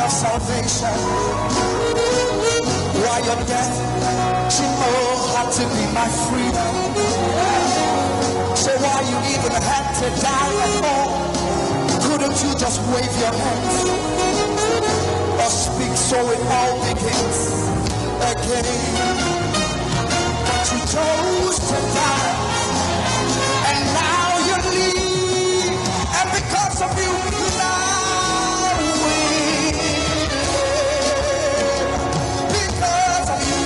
of salvation. Why your death, had to be my freedom. So why you even had to die at all? Couldn't you just wave your hands or speak so it all begins again? But you chose to die, and now you leave, and because of you now we live. Because of you,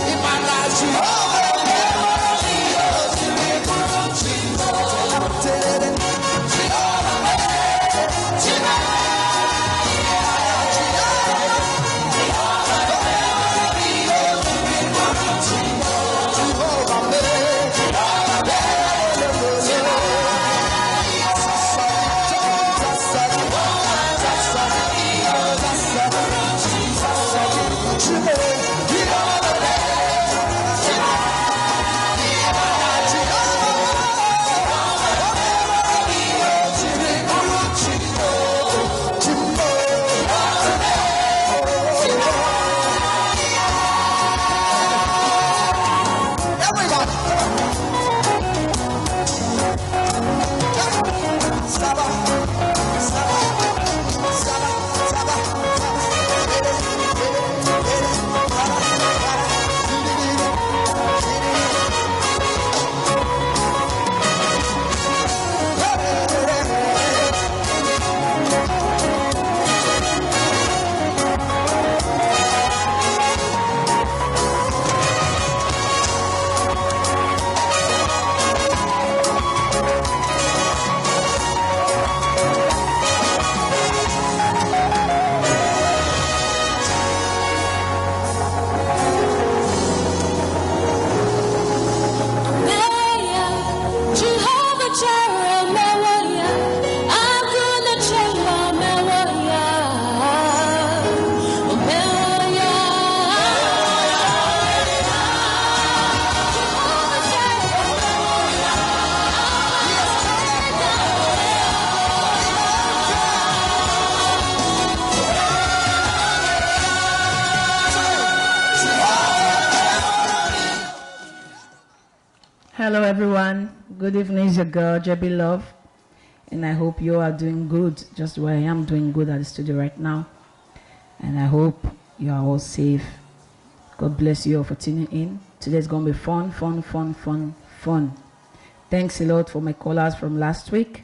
in my life you Hello everyone, good evening. It's your girl Jebi Love, and I hope you are doing good, just where I am doing good at the studio right now. And I hope you are all safe. God bless you all for tuning in. Today's gonna be fun. Thanks a lot for my callers from last week,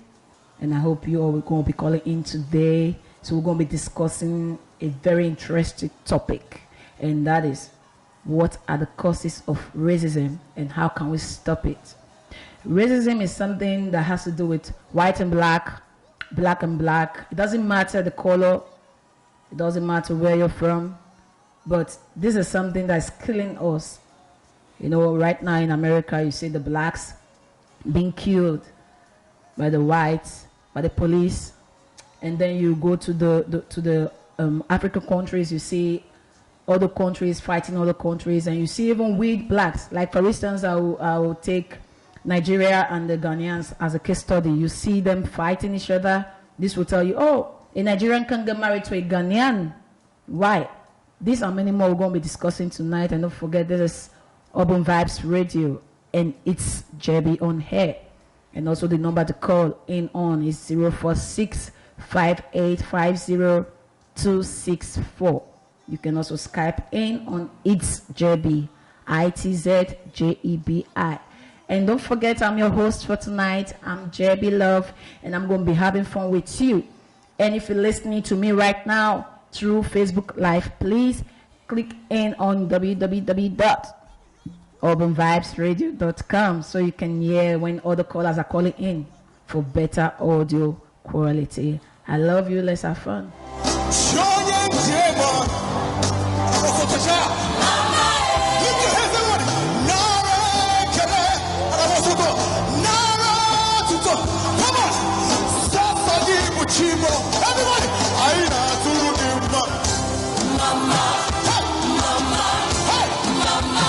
and I hope you all are gonna be calling in today. So we're gonna be discussing a very interesting topic, and that is, what are the causes of racism and how can we stop it? Racism is something that has to do with white and black, black and black. It doesn't matter the color, it doesn't matter where you're from, but this is something that's killing us. You know, right now in America, you see the blacks being killed by the whites, by the police, and then you go to the African countries, you see other countries fighting other countries, and you see even with blacks. Like for instance, I will take Nigeria and the Ghanaians as a case study. You see them fighting each other. This will tell you, oh, a Nigerian can get married to a Ghanaian. Why? These are many more we're going to be discussing tonight. And don't forget, this is Urban Vibes Radio, and it's Jebi On Air. And also the number to call in on is 046-5850-264. You can also Skype in on Itz Jebi, ITZJEBI. And don't forget, I'm your host for tonight. I'm Jebi Love, and I'm going to be having fun with you. And if you're listening to me right now through Facebook Live, please click in on www.urbanvibesradio.com so you can hear when other callers are calling in for better audio quality. I love you. Let's have fun. Mama, hey, mama, hey, mama,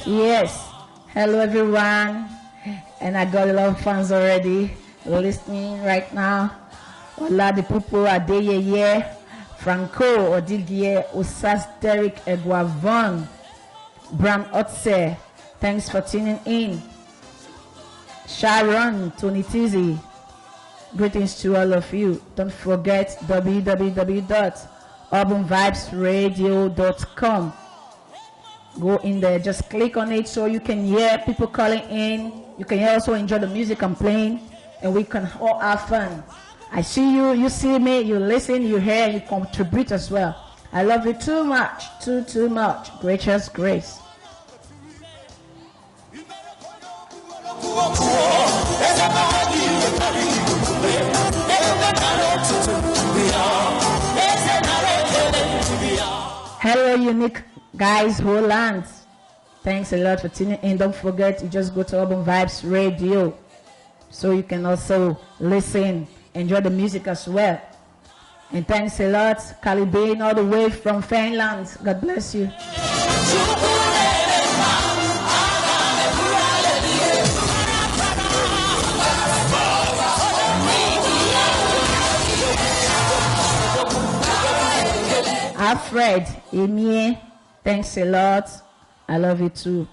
Yes. Hello, everyone. And I got a lot of fans already listening right now. Ola the Pupo Adeyeye, Franco Odigie, Osas Derek Egwavon, Bram Otse. Thanks for tuning in. Sharon Tony Tizi. Greetings to all of you. Don't forget www.urbanvibesradio.com. Go in there, just click on it so you can hear people calling in. You can also enjoy the music I'm playing, and we can all have fun. I see you, you see me, you listen, you hear, you contribute as well. I love you too much, too much. Gracious grace. Hello, unique guys, Holland. Thanks a lot for tuning in. Don't forget, you just go to Urban Vibes Radio so you can also listen, enjoy the music as well. And thanks a lot, Calibane, all the way from Finland. God bless you. Alfred, Emie, thanks a lot. I love you too.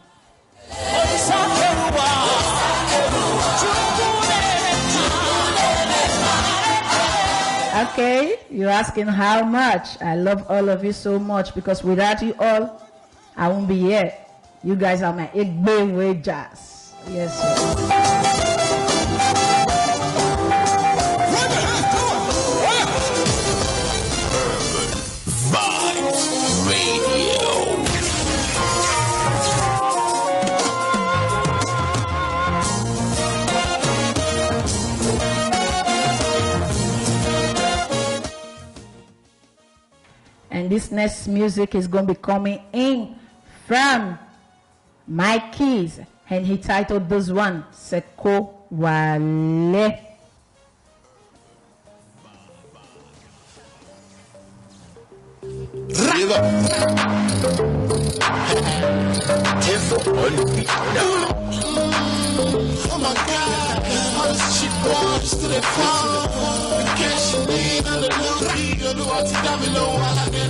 Okay, you're asking how much. I love all of you so much because without you all, I won't be here. You guys are my Igbe wagers. Yes, sir. And this next music is going to be coming in from Mike Keys. And he titled this one, Seko Wale. Oh my God, all this shit wants to the phone. The cash you need on the little key, you do what you got me low while I get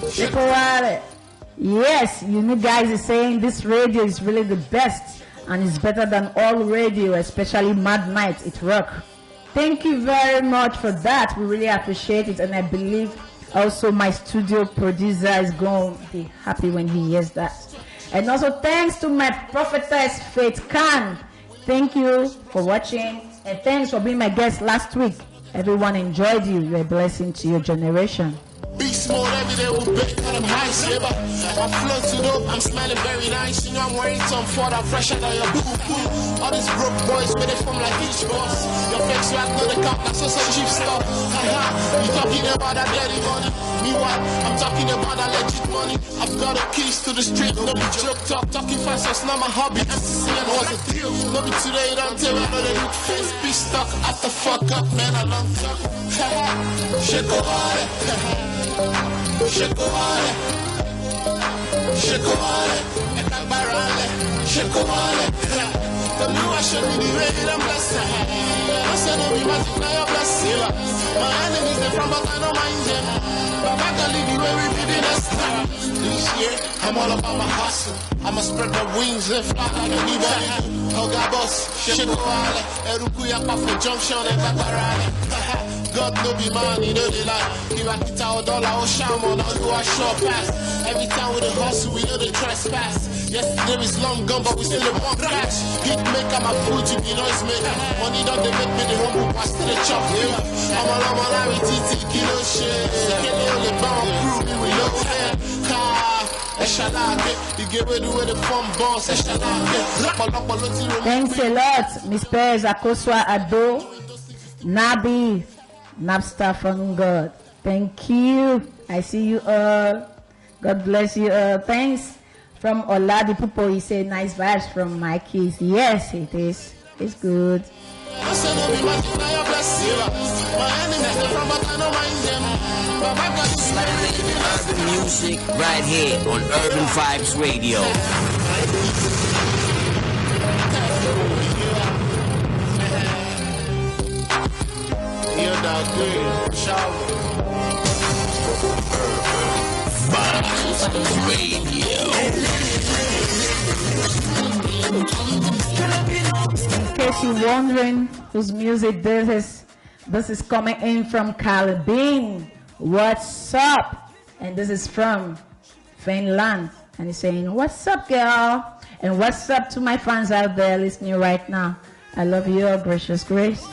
Seko Wale. Yes, you know guys are saying this radio is really the best and it's better than all radio, especially Mad Night. It rock. Thank you very much for that. We really appreciate it, and I believe also my studio producer is going to be happy when he hears that. And also thanks to my prophetess Faith Khan. Thank you for watching, and thanks for being my guest last week. Everyone enjoyed you. You're a blessing to your generation. Beast mode every day with big and I'm high, yeah, I'm floating up, I'm smelling very nice. You know I'm wearing some Ford, I'm fresher than your boo-boo. All these broke boys with it from like each boss. Your face swag know the count, that's also cheap stuff. You talking about that dirty money. Meanwhile, I'm talking about that legit money. I've got the keys to the street, no be joke talk. Talking fast, that's not my hobby. I'm seeing what the deal. No be today, don't tell me I know they look face. Be stuck at the fuck up, man, I don't talk. Shake over it. Shekovale, Shekovale, and I'm barale, Shekovale. The new I should be the way I'm blessed. I said, no, be magic, now you're blessed. My enemies, they're from, but I don't mind them. But I can leave you where we be the next time. This year, I'm all about my hustle. I'ma spread my wings and fly like anybody. Oga boss, Shekovale, Erukuya Pafo Junction, and Babarale. God no be man, you know they lie. Give a hit our dollar or sham on us who are short pass. Every time with the hustle, we know the trespass. Yesterday is long gone, but we still in one catch. Hit maker, my food, you be noise maker. Money don't they make me the humble pass to the chop. I'm all over, I'm TT, kilo shit. Get the only bomb, crew, we know that. Thanks a lot, Miss Perez Akoswa Ado, Nabi, Napster from God. Thank you. I see you all. God bless you all. Thanks from Oladi Pupo. He said nice vibes from my kids. Yes, it is. It's good. I said, no, be my bless you. My enemies, they're from, but I don't mind them. Urban music right here on Urban Vibes Radio. In case you're wondering whose music this is coming in from Caribbean. What's up? And this is from Finland. And he's saying, what's up, girl? And what's up to my fans out there listening right now? I love you all, gracious grace.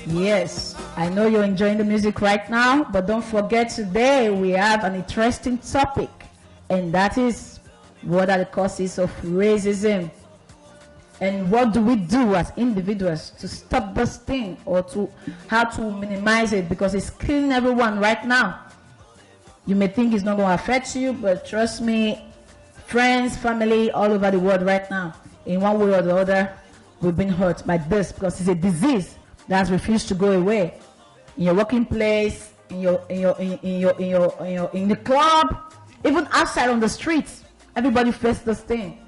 Yes, I know you're enjoying the music right now, but don't forget today we have an interesting topic, and that is what are the causes of racism and what do we do as individuals to stop this thing or to how to minimize it, because it's killing everyone right now. You may think it's not going to affect you, but trust me, friends, family all over the world right now, in one way or the other, we've been hurt by this because it's a disease that has refused to go away. In your working place, in the club, even outside on the streets, everybody faces this thing.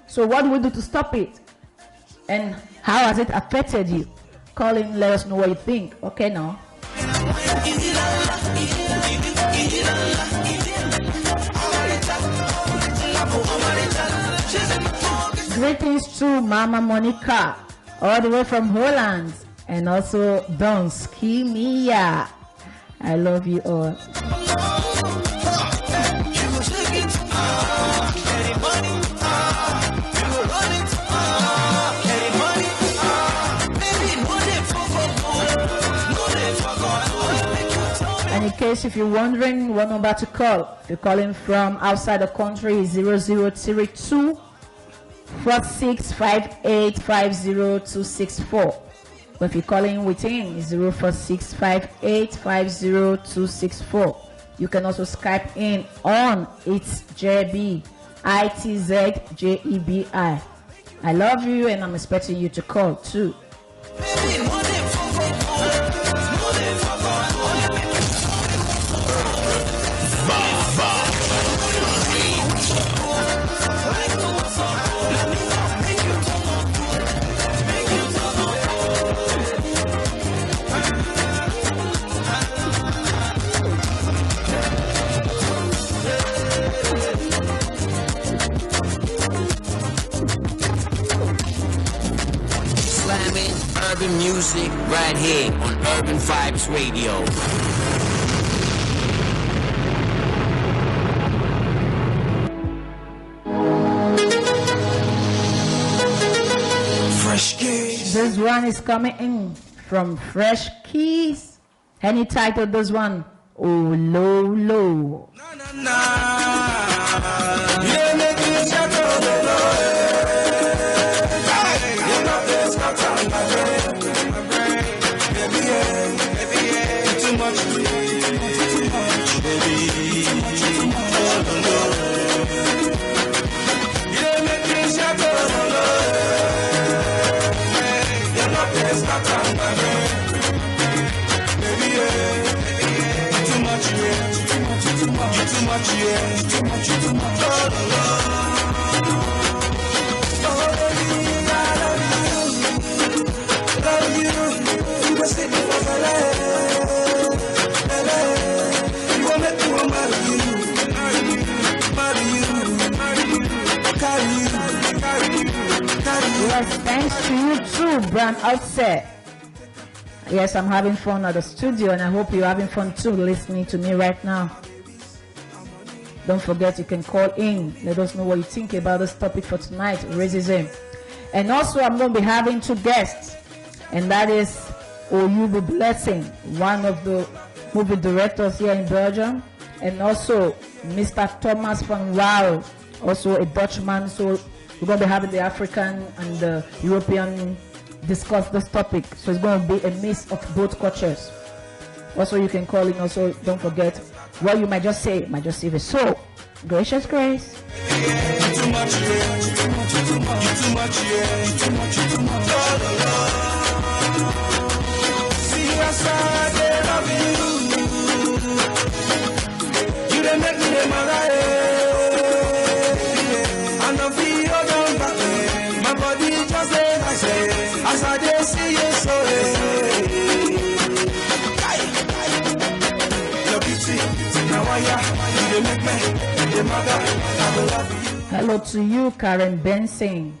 So what do we do to stop it? And how has it affected you? Call in, let us know what you think. Okay, now. Greetings to Mama Monica, all the way from Holland. And also Donski Mia. I love you all. And in case if you're wondering what number to call, if you're calling from outside the country, is 0032 465850 But if you're calling within, it's 0465850 You can also Skype in on Itz Jebi, Itz Jebi. I love you and I'm expecting you to call too. Urban music right here on Urban Vibes Radio. Fresh Keys. This one is coming in from Fresh Keys. Any title, this one? Oh, low, low. Na, na, na. Yeah, make it shut up, Yes, thanks to you too, Bram Outset. Yes, I'm having fun at the studio, and I hope you're having fun too listening to me right now. Don't forget, you can call in. Let us know what you think about this topic for tonight, racism. And also, I'm going to be having two guests, and that is Oyubu Blessing, one of the movie directors here in Belgium, and also Mr. Thomas van Waal, also a Dutchman. So we're going to be having the African and the European discuss this topic. So it's going to be a mix of both cultures. Also, you can call in. Also, don't forget what you might just say. Might just say the so. Gracious grace. Too much, too much, too much, too much, too much, too much. See, I love you. You done make me my life. I know feel down back. My body just like I say. As I just see you so. Hello to you, Karen Benson.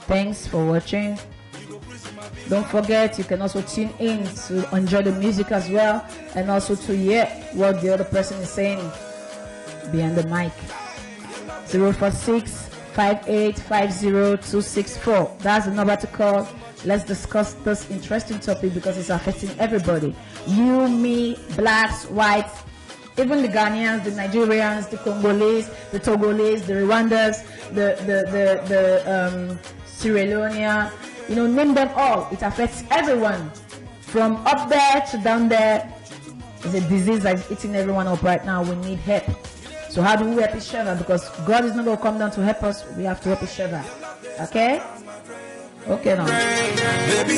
Thanks for watching. Don't forget, you can also tune in to enjoy the music as well, and also to hear what the other person is saying behind the mic. 046-5850-264. That's the number to call. Let's discuss this interesting topic because it's affecting everybody. You, me, blacks, whites, even the Ghanaians, the Nigerians, the Congolese, the Togolese, the Rwandans, the Sierra Leonean, name them all. It affects everyone. From up there to down there. It's a disease that's eating everyone up right now. We need help. So how do we help each other? Because God is not going to come down to help us. We have to help each other. Okay? Okay now. Baby,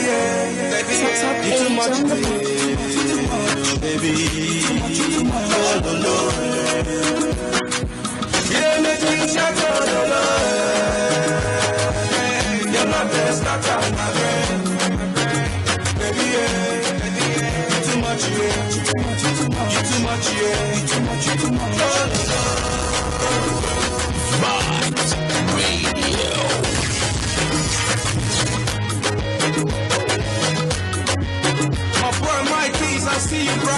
I see you, bro.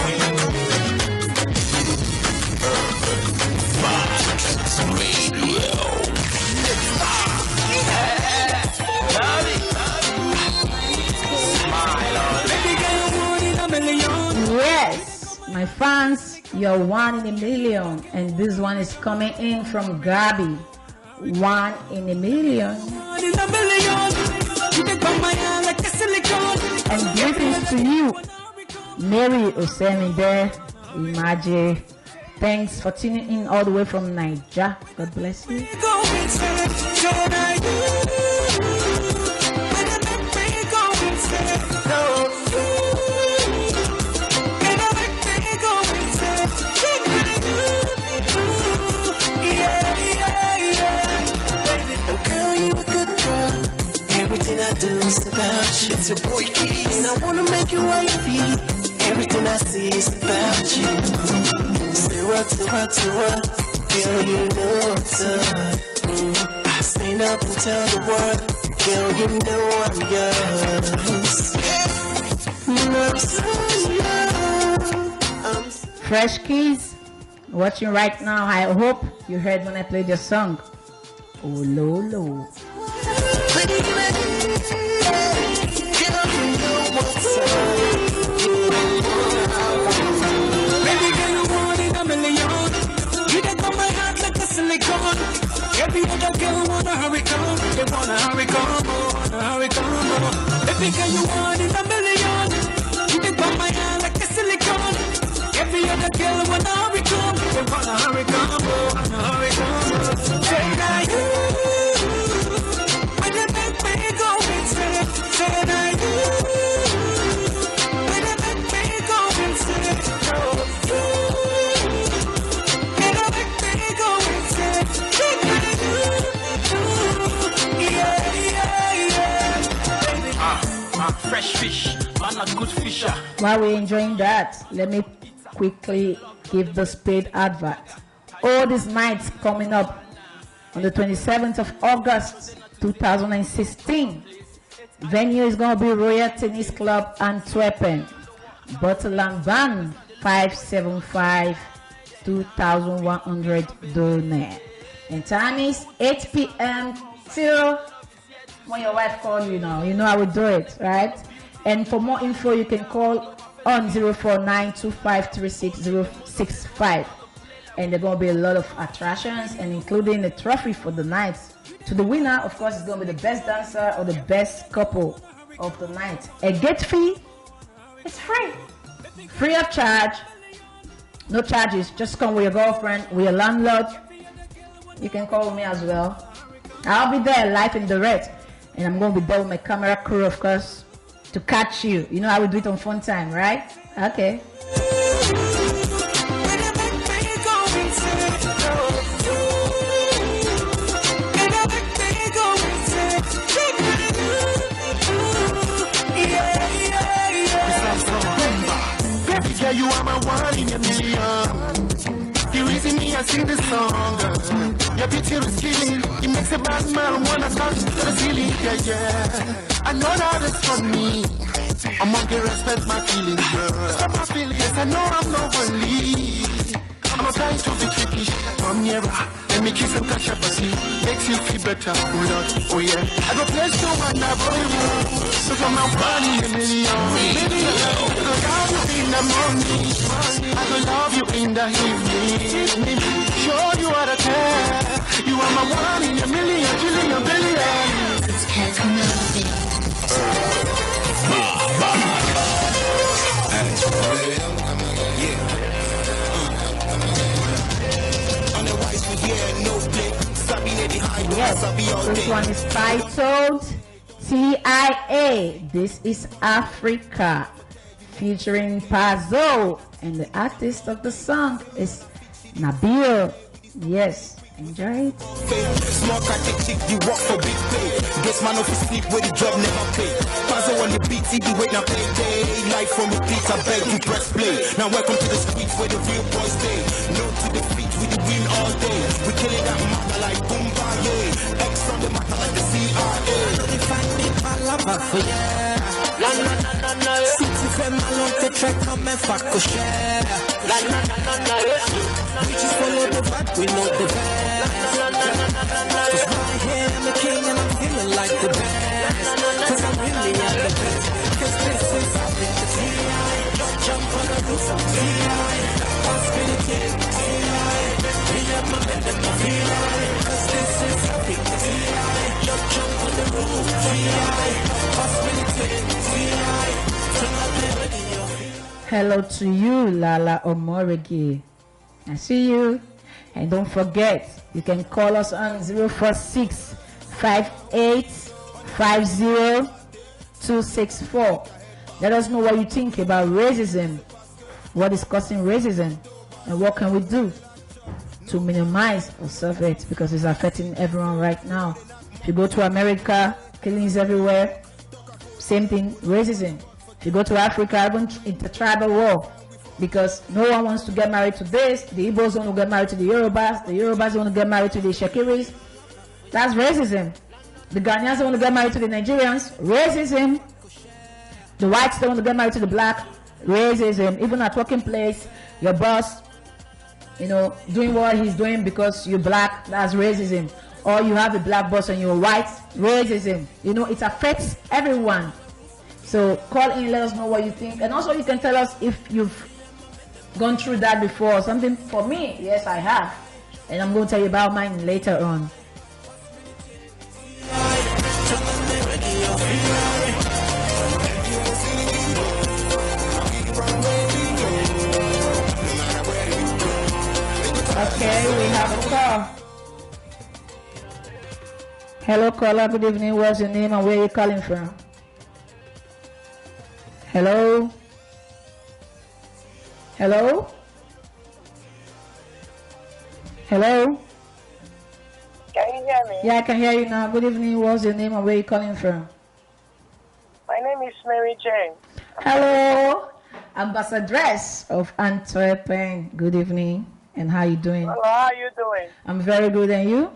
Yes, my fans, you're 1 in a million, and this one is coming in from Gabi. 1 in a million. And greetings to you, Mary Osemide Imaje. Thanks for tuning in all the way from Niger. God bless you. Everything I do is about you. It's your boy Keys, and I wanna make you wifey. Everything I see is about you. Say what to what, girl, you know what's up. I stand up and tell the world, girl, you know I'm yours. Fresh Keys, watching right now. I hope you heard when I played your song. Oh, Lolo. Every other girl wanna hurry come, they wanna hurry come, Every girl you want is a million. You can put my hand like a silicone. Every other girl wanna hurry come, they wanna hurry come, Say now you, when you make me go insane. Say now you, when you make me go insane. Fresh fish, man a good fisher. While we're enjoying that, let me quickly give the paid advert. All these nights coming up on the 27th of August, 2016. Venue is going to be Royal Tennis Club Antwerpen. Bottle and Van 575 2,100 donate. And time is 8 p.m. till when your wife calls you now. You know how we do it, right? And for more info, you can call on 049-2536-065. And there's going to be a lot of attractions, and including a trophy for the night. To the winner, of course, is going to be the best dancer or the best couple of the night. A gate fee, it's free. Free of charge. No charges. Just come with your girlfriend, with your landlord. You can call me as well. I'll be there live and direct. And I'm going to be there with my camera crew, of course, to catch you. You know how we do it on Fun Time, right? Okay. Yeah, you are my one in a million. The reason me I sing this song, your beauty is killing. It makes a bad man wanna touch the ceiling. Yeah. I know that it's for me. I'm gonna respect my feelings, girl. Stop my feelings. I know I'm not only. I'm not trying to be tricky. Come nearer, let me kiss and touch your body. Makes you feel better, oh yeah. I go place to one now, boy. So come on, one in a million. In the morning, I will love you in the evening. Show you what I care. You are my one in a million, trillion, billion. Yes, this one is titled TIA. This is Africa, featuring Pazzo, and the artist of the song is Nabil. Yes, enjoy it. Small chick, you walk for big pay. Guess man off sleep where the job never pay. Pazzo on the beat, see the wait now play day. Life from the beat, I beg you press play. Now welcome to the streets where the real boys stay. No to defeat, we the win all day. We killing that matter like Boomba, yeah. X on the matter like the CIA. They find me, I love her for yeah. La la la la la. City femme along the track, come and fuck a share. La la la la la. We just follow the vibe, we know the vibe. Cause right here I'm the king and I'm feeling like the best. Cause I'm really at the best. Cause this is Africa, T.I. Jump on the roof of T.I. Possibility, T.I. We have my men and my T.I. Cause this is Africa, T.I. Jump on the roof, T.I. Possibility, T.I. Hello to you, Lala Omoregi. I see you. And don't forget, you can call us on 046 5850 264. Let us know what you think about racism, what is causing racism, and what can we do to minimize or solve it, because it's affecting everyone right now. If you go to America, killings everywhere, same thing, racism. If you go to Africa, even intertribal war, because no one wants to get married to this. The Igbos want to get married to the Yorubas want to get married to the Shakiris. That's racism. The Ghanaians want to get married to the Nigerians. Racism. The whites don't want to get married to the black. Racism. Even at working place, your boss, doing what he's doing because you're black. That's racism. Or you have a black boss and you're white. Racism. It affects everyone. So call in, let us know what you think, and also you can tell us if you've gone through that before. Something for me, yes, I have, and I'm going to tell you about mine later on. Okay, we have a call. Hello, caller. Good evening. What's your name and where are you calling from? Hello? Hello? Hello? Can you hear me? Yeah, I can hear you now. Good evening. What's your name and where are you calling from? My name is Mary Jane. Hello, Ambassadress of Antwerpen. Good evening. And how are you doing? Hello, how are you doing? I'm very good. And you?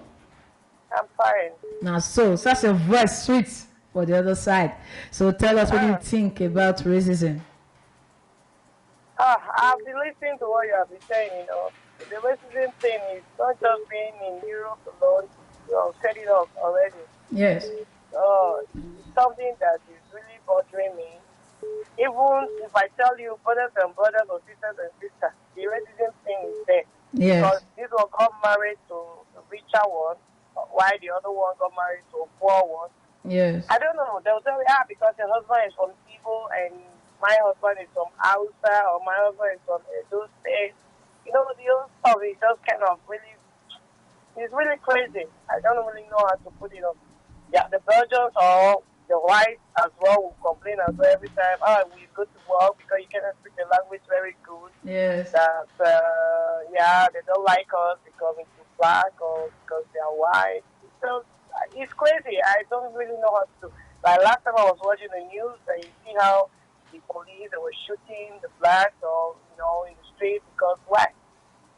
I'm fine. Now, so such a voice sweet for the other side. So tell us what you think about racism. I've been listening to what you have been saying, The racism thing is not just being in Europe alone. You have set it up already. Yes. It's something that is really bothering me. Even if I tell you brothers and brothers or sisters and sisters, the racism thing is there. Yes. Because this one got married to a richer one, while the other one got married to a poor one. Yes. I don't know. They'll tell me, because your husband is from Igbo and my husband is from Hausa or my husband is from Edo State. The whole stuff is just kind of it's really crazy. I don't really know how to put it up. Yeah, the Belgians or the whites as well will complain as well every time. We go to work because you cannot speak the language very good. Yes. That, they don't like us because we're too black or because they are white. So it's crazy. I don't really know how to do. Like last time I was watching the news and you see how the police they were shooting the blacks or in the street because why?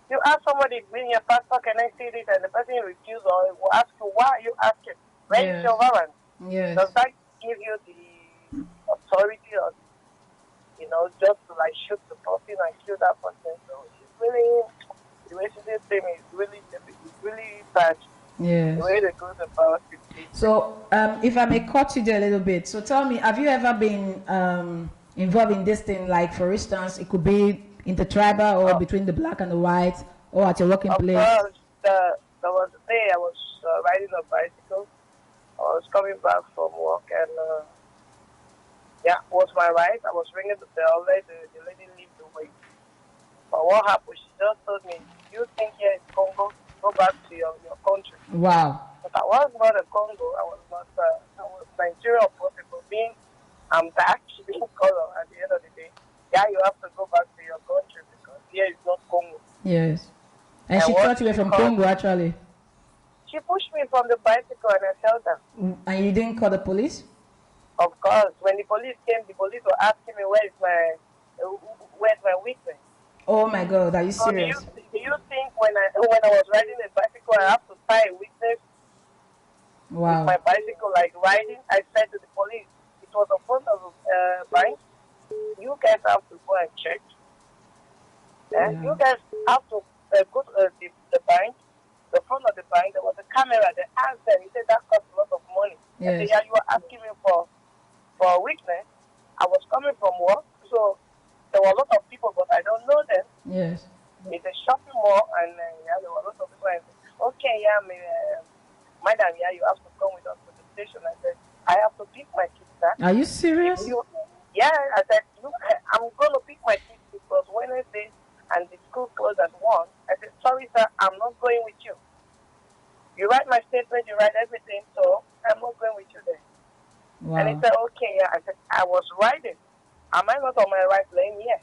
You ask somebody, bring your passport, can I see this? And the person refuses or will ask you, why are you asking? Where is your warrant? Yes. Does that give you the authority or, just to like shoot the person and kill that person? So it's really, the racism thing is really bad. Yes. The way they go about it. So, if I may cut you there a little bit, so tell me, have you ever been involved in this thing? Like, for instance, it could be intertribal or between the black and the white, or at your working place? Of course, there was a day I was riding a bicycle. I was coming back from work and, it was my right. I was ringing the bell, let the lady leave the way. But what happened? She just told me, you think here is Congo? Go back to your country. Wow. But I was not a Congo. I was Nigeria possible. I'm back, being color at the end of the day. Yeah, you have to go back to your country because here is not Congo. Yes. And she thought you were from Congo, actually. She pushed me from the bicycle and I fell down. And you didn't call the police? Of course. When the police came, the police were asking me where's my weakness. Oh my God, are you So serious? do you think when I was riding a bicycle, I have to tie a witness Wow. with my bicycle, like riding? I said to the police, it was in front of a bank. You guys have to go and check. Yeah. You guys have to go to the bank, the front of the bank. There was a camera. They asked them. He said that cost a lot of money. Yes. I said, yeah, you were asking me for a witness. I was coming from work, so there were a lot of people, but I don't know them. Yes. It's a shopping mall, and there were a lot of people. And okay, madam, you have to come with us to the station. I said, I have to pick my kids. Are you serious? I said, I'm going to pick my kids because Wednesday and the school closed at 1. I said, sorry, sir, I'm not going with you. You write my statement, you write everything, so I'm not going with you there. Wow. And he said, okay, I said, I was riding. Am I not on my right lane? Yes.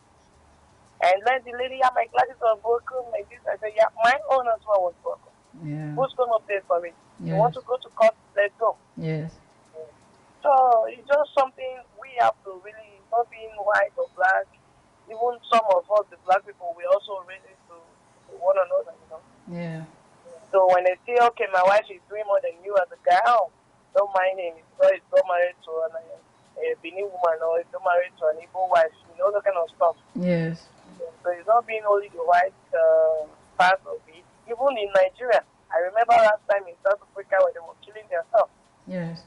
And then the lady, my glasses are broken like this. I said, yeah, my own as well was broken. Yeah. Who's going to pay for it? Yes. You want to go to court? Let's go. Yes. So it's just something we have to really, not being white or black, even some of us, the black people, we also really to one another, Yeah. So when they say, okay, my wife is doing more than you as a guy, don't mind him. Because he's not married to a Benin woman or he's not married to an Igbo wife, that kind of stuff. Yes. So it's not being only the white part of it. Even in Nigeria, I remember last time in South Africa where they were killing themselves. Yes.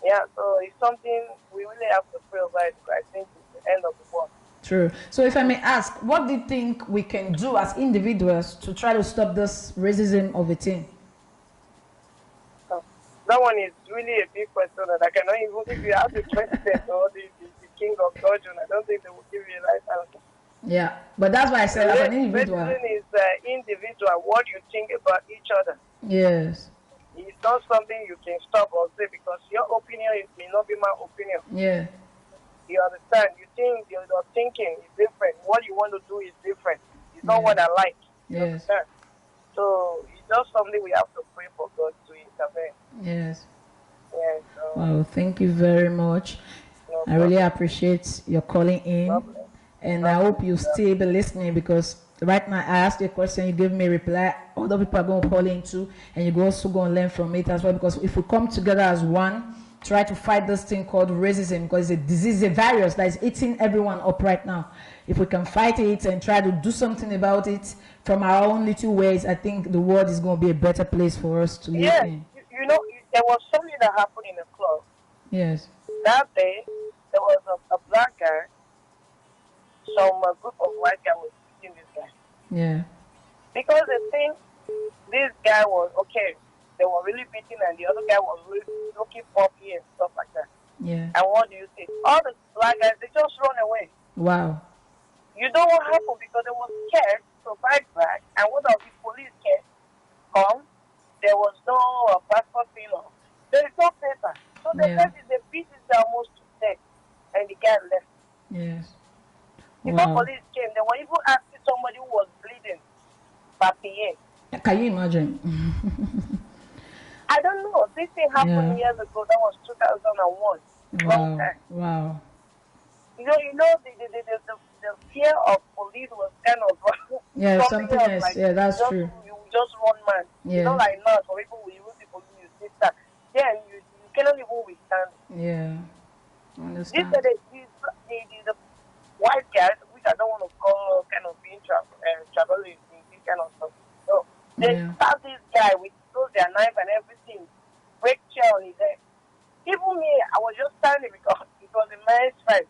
Yeah, so it's something we really have to pray over it. I think it's the end of the world. True. So if I may ask, what do you think we can do as individuals to try to stop this racism of a thing? That one is really a big question that I cannot even, if you ask the president or the king of Georgia, I don't think they will give you a right answer. Yeah, but that's why I said as an individual. Racism is individual, what you think about each other. Yes. It's not something you can stop or say because your opinion may not be my opinion. Yeah. You understand? You think your thinking is different. What you want to do is different. It's not what I like. You Yes. understand? So it's just something we have to pray for God to intervene. Yes. Yeah, so, Wow, thank you very much. I really appreciate your calling in. And I hope you still be listening because right now I asked you a question, you give me a reply, other people are going to call in too, and you also go and learn from it as well, because if we come together as one, try to fight this thing called racism, because it's a disease, a virus that is eating everyone up right now. If we can fight it and try to do something about it from our own little ways, I think the world is going to be a better place for us to live in. You know, there was something that happened in the club. Yes. That day, there was a black guy, some group of white guys was beating this guy. Yeah. Because they think this guy was, okay, they were really beating and the other guy was really looking puppy and stuff like that. Yeah. And what do you think? All the black guys, they just run away. Wow. You know what happened? Because they were scared to fight back. And when the police came, there was no passport thing on. There is no paper. So they said the beat is almost to death. And the guy left. Yes. Before police came, they were even asking somebody who was bleeding. Papier. Can you imagine? I don't know. This thing happened years ago. That was 2001. Wow. Wow. You know, the fear of police was kind of something else. like, that's true. You just run man. You know, like now, for people who use the police, you see that. Then you cannot even withstand. Yeah. I understand. The white guys, which I don't want to call kind of being traveling in this kind of stuff. So they start this guy with their knife and everything, break chair on his head. Even me, I was just standing because it was a man's fight.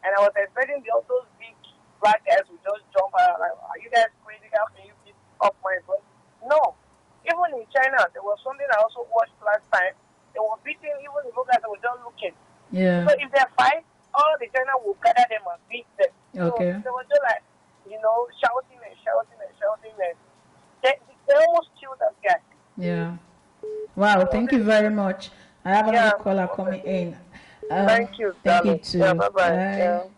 And I was expecting all those big black guys would just jump out like, are you guys crazy? How can you beat up my brother? No. Even in China, there was something I also watched last time. They were beating even the guys that were just looking. Yeah. So if they fight, all the China will gather them and beat them. Okay. So they were just like, shouting and shouting and shouting. And they almost killed that guy. Yeah. Wow, thank you very much. I have another caller coming in. Thank you. Thank you too. Yeah, bye-bye.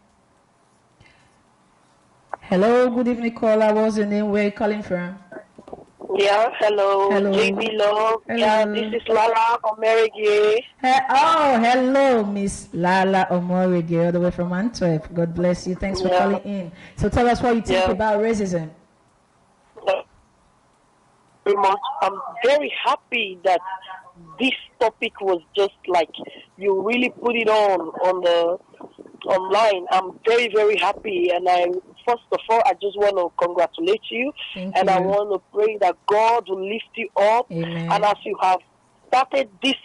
Hello, good evening, caller. What's your name? Where are you calling from? Yeah, hello. Hello. JB Love. Hello. Yeah, this is Lala Omerigie. Hello, Miss Lala Omerigie, all the way from Antwerp. God bless you. Thanks for calling in. So tell us what you think about racism. Very much. I'm very happy that this topic was just like you really put it on the online. I'm very, very happy, and first of all, I just want to congratulate you. Thank and you. I want to pray that God will lift you up. Amen. And as you have started this,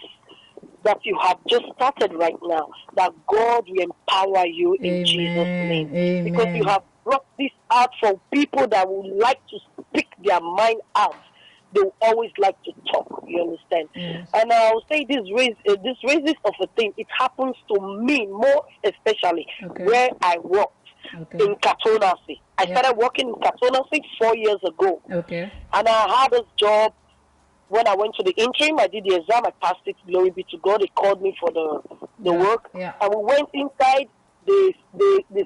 that you have just started right now, that God will empower you in Jesus' name. Amen. Because you have brought this out for people that would like to speak their mind out. They will always like to talk, you understand? Yes. And I'll say this raises of a thing, it happens to me more especially where I worked in Katonasi. I started working in Katonasi 4 years ago. Okay. And I had this job when I went to the interim. I did the exam, I passed it, glory be to God. They called me for the work. Yeah. And we went inside, they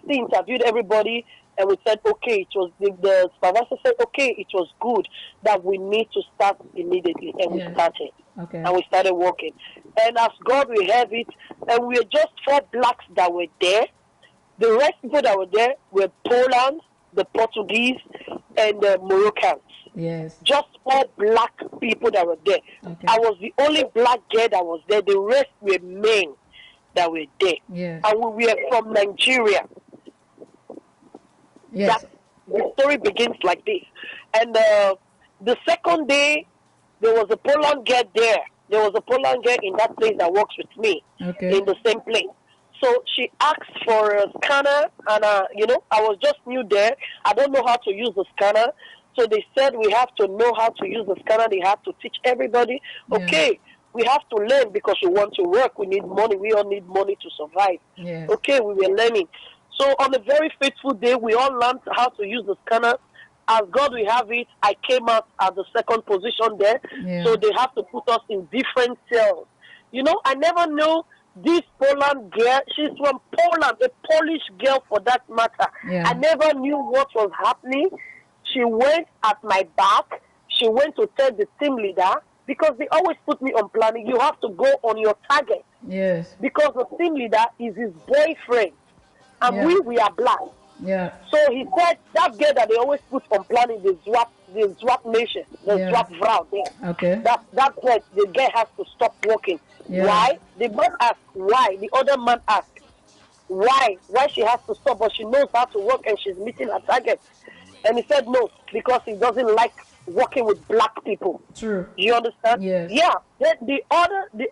interviewed everybody. And we said, okay, it was the supervisor said, okay, it was good that we need to start immediately. And we started. Okay. And we started working. And as God will have it, and we were just 4 blacks that were there. The rest people that were there were Poland, the Portuguese, and the Moroccans. Yes. Just 4 black people that were there. Okay. I was the only black girl that was there. The rest were men that were there. Yes. And we were from Nigeria. Yes. The story begins like this. And the second day, there was a Poland girl there. There was a Poland girl in that place that works with me in the same place. So she asked for a scanner, and I was just new there. I don't know how to use the scanner. So they said we have to know how to use the scanner. They have to teach everybody. Okay, we have to learn because we want to work. We need money. We all need money to survive. Yes. Okay, we were learning. So on a very faithful day, we all learned how to use the scanner. As God will have it, I came out at the second position there. Yeah. So they have to put us in different cells. I never knew this Poland girl. She's from Poland, a Polish girl for that matter. Yeah. I never knew what was happening. She went at my back. She went to tell the team leader, because they always put me on planning. You have to go on your target. Yes. Because the team leader is his boyfriend. And we are black. Yeah. So he said that girl that they always put on planning the Zwap nation, the Zwap Vrou there. Okay. That girl, the girl has to stop working. Yeah. Why? The man asked why. The other man asked why she has to stop, but she knows how to work and she's meeting her target. And he said no, because he doesn't like working with black people. True. You understand? Yes. Yeah. Then the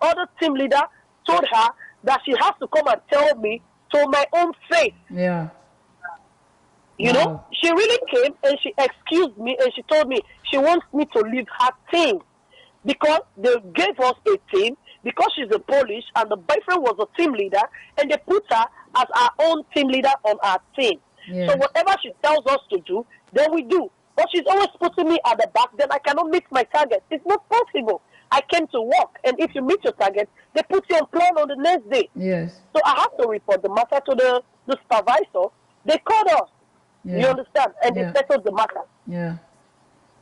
other team leader told her that she has to come and tell me to my own face. Yeah. You know, she really came and she excused me and she told me she wants me to leave her team because they gave us a team because she's a Polish and the boyfriend was a team leader and they put her as our own team leader on our team. Yeah. So whatever she tells us to do, then we do. But she's always putting me at the back, then I cannot meet my target. It's not possible. I came to work, and if you meet your target, they put you on plan on the next day. Yes. So I have to report the matter to the supervisor. They called us. Yeah. You understand? And they settled the matter. Yeah.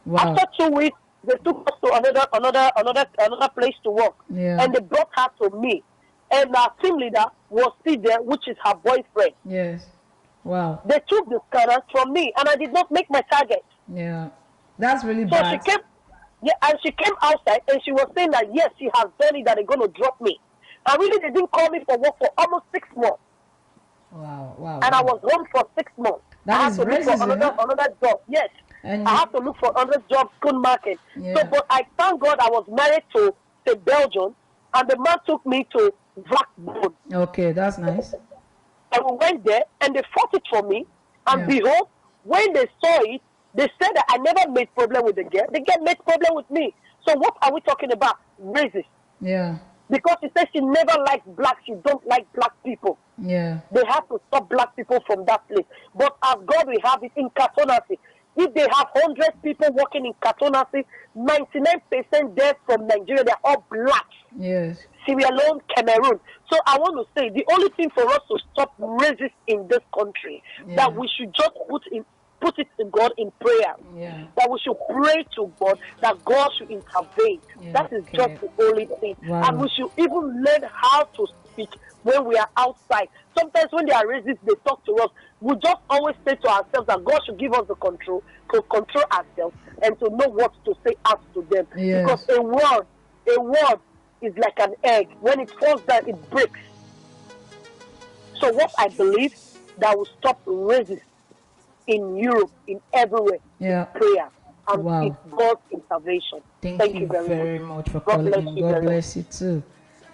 Wow. After 2 weeks, they took us to another place to work. Yeah. And they brought her to me. And our team leader was still there, which is her boyfriend. Yes. Wow. They took the scanners from me, and I did not make my target. Yeah. That's really so bad. She came outside, and she was saying that, yes, she has done it, that they're going to drop me. And really, they didn't call me for work for almost 6 months. Wow. And I was home for 6 months. That I had to look for another job. Yes. And I have to look for another job, school market. Yeah. So, but I thank God I was married to a Belgian, and the man took me to Blackburn. Okay, that's nice. And we went there, and they fought it for me. And behold, when they saw it, they said that I never made problem with the girl. The girl made problem with me. So what are we talking about? Racist. Yeah. Because she said she never liked black. She don't like black people. Yeah. They have to stop black people from that place. But as God will have it in Katonasi, if they have 100 people working in Katonasi, 99% there from Nigeria, they're all black. Yes. Sierra Leone, Cameroon. So I want to say the only thing for us to stop racism in this country, that we should just put it to God in prayer. Yeah. That we should pray to God, that God should intervene. Yeah, that is just the only thing. Wow. And we should even learn how to speak when we are outside. Sometimes when they are racist, they talk to us. We just always say to ourselves that God should give us the control to control ourselves and to know what to say out to them. Yes. Because a word is like an egg. When it falls down, it breaks. So what I believe that will stop racism in Europe, in everywhere, is prayer. And it's God's intervention. Thank you very much for calling in. God bless you too.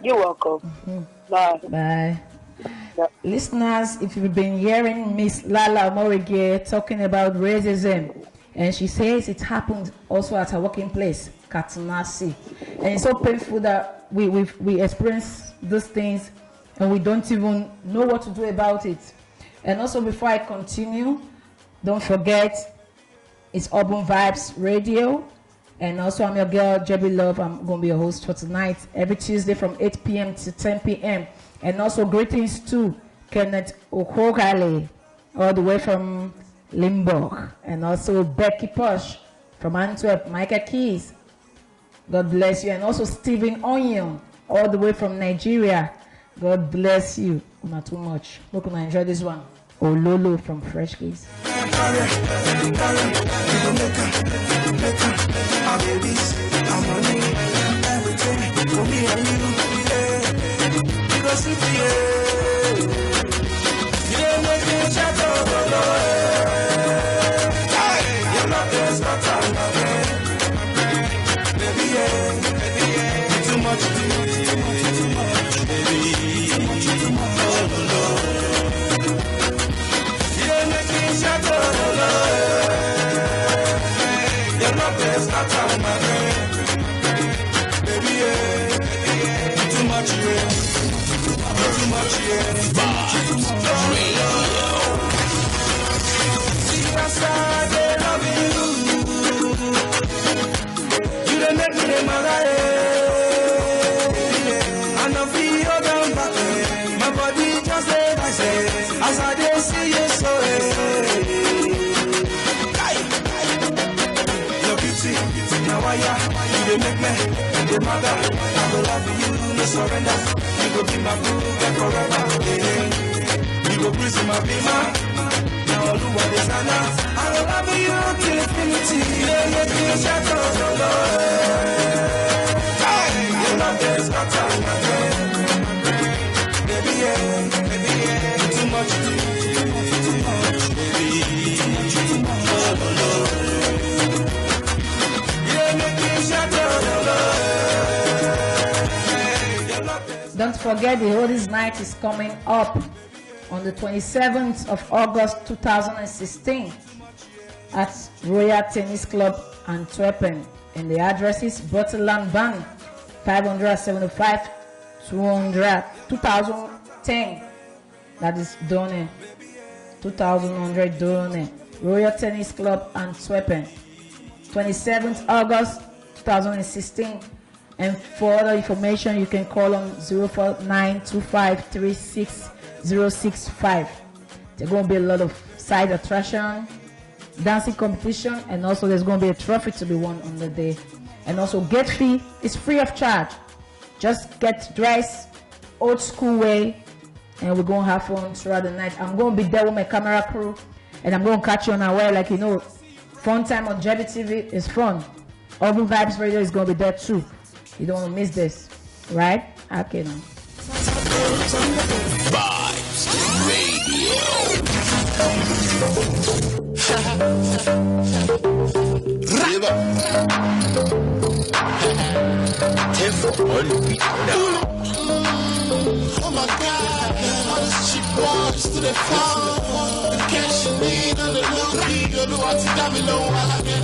You're welcome. Mm-hmm. Bye. Bye. Yeah. Listeners, if you've been hearing Miss Lala Morige talking about racism, and she says it happened also at her working place, Katunasi, and it's so painful that we experience these things and we don't even know what to do about it. And also, before I continue, don't forget it's Urban Vibes Radio, and also I'm your girl Jebi Love. I'm going to be your host for tonight, every Tuesday from 8 p.m. to 10 p.m. And also greetings to Kenneth Okogale, all the way from Limburg, and also Becky Posh from Antwerp, Micah Keys, God bless you, and also Stephen Onion, all the way from Nigeria, God bless you. Not too much. We're gonna enjoy this one. Ololo from Fresh Keys. As I did see you so your beauty, now why you make me the mother. I will love you, no surrender. You go be my boo forever. You go breeze my bima. Now I will love you till infinity. Yeah, yeah, be a shadow of your love. Your love is not time again. Baby, yeah, too much, baby, too much, yeah, make me shadow of your love. Don't forget the Oldies Night is coming up on the 27th of August 2016 at Royal Tennis Club Antwerpen, and the address is Botteland Bank 575 2010. That is Donne 2100 Donne, Royal Tennis Club Antwerpen, 27th August 2016. And for other information, you can call on 0492536 There's going to be a lot of side attraction, dancing competition, and also there's going to be a trophy to be won on the day. And also gate fee is free of charge. Just get dressed old school way, and we're going to have fun throughout the night. I'm going to be there with my camera crew, and I'm going to catch you on our way. Like, you know, fun time on Jebi TV is fun. Urban Vibes Radio is going to be there too. You don't want to miss this, right? Okay, now. Vibes Radio. Oh my God, all these cheap boys to the phone. The cash you need on the low key. You know what you got me low while I get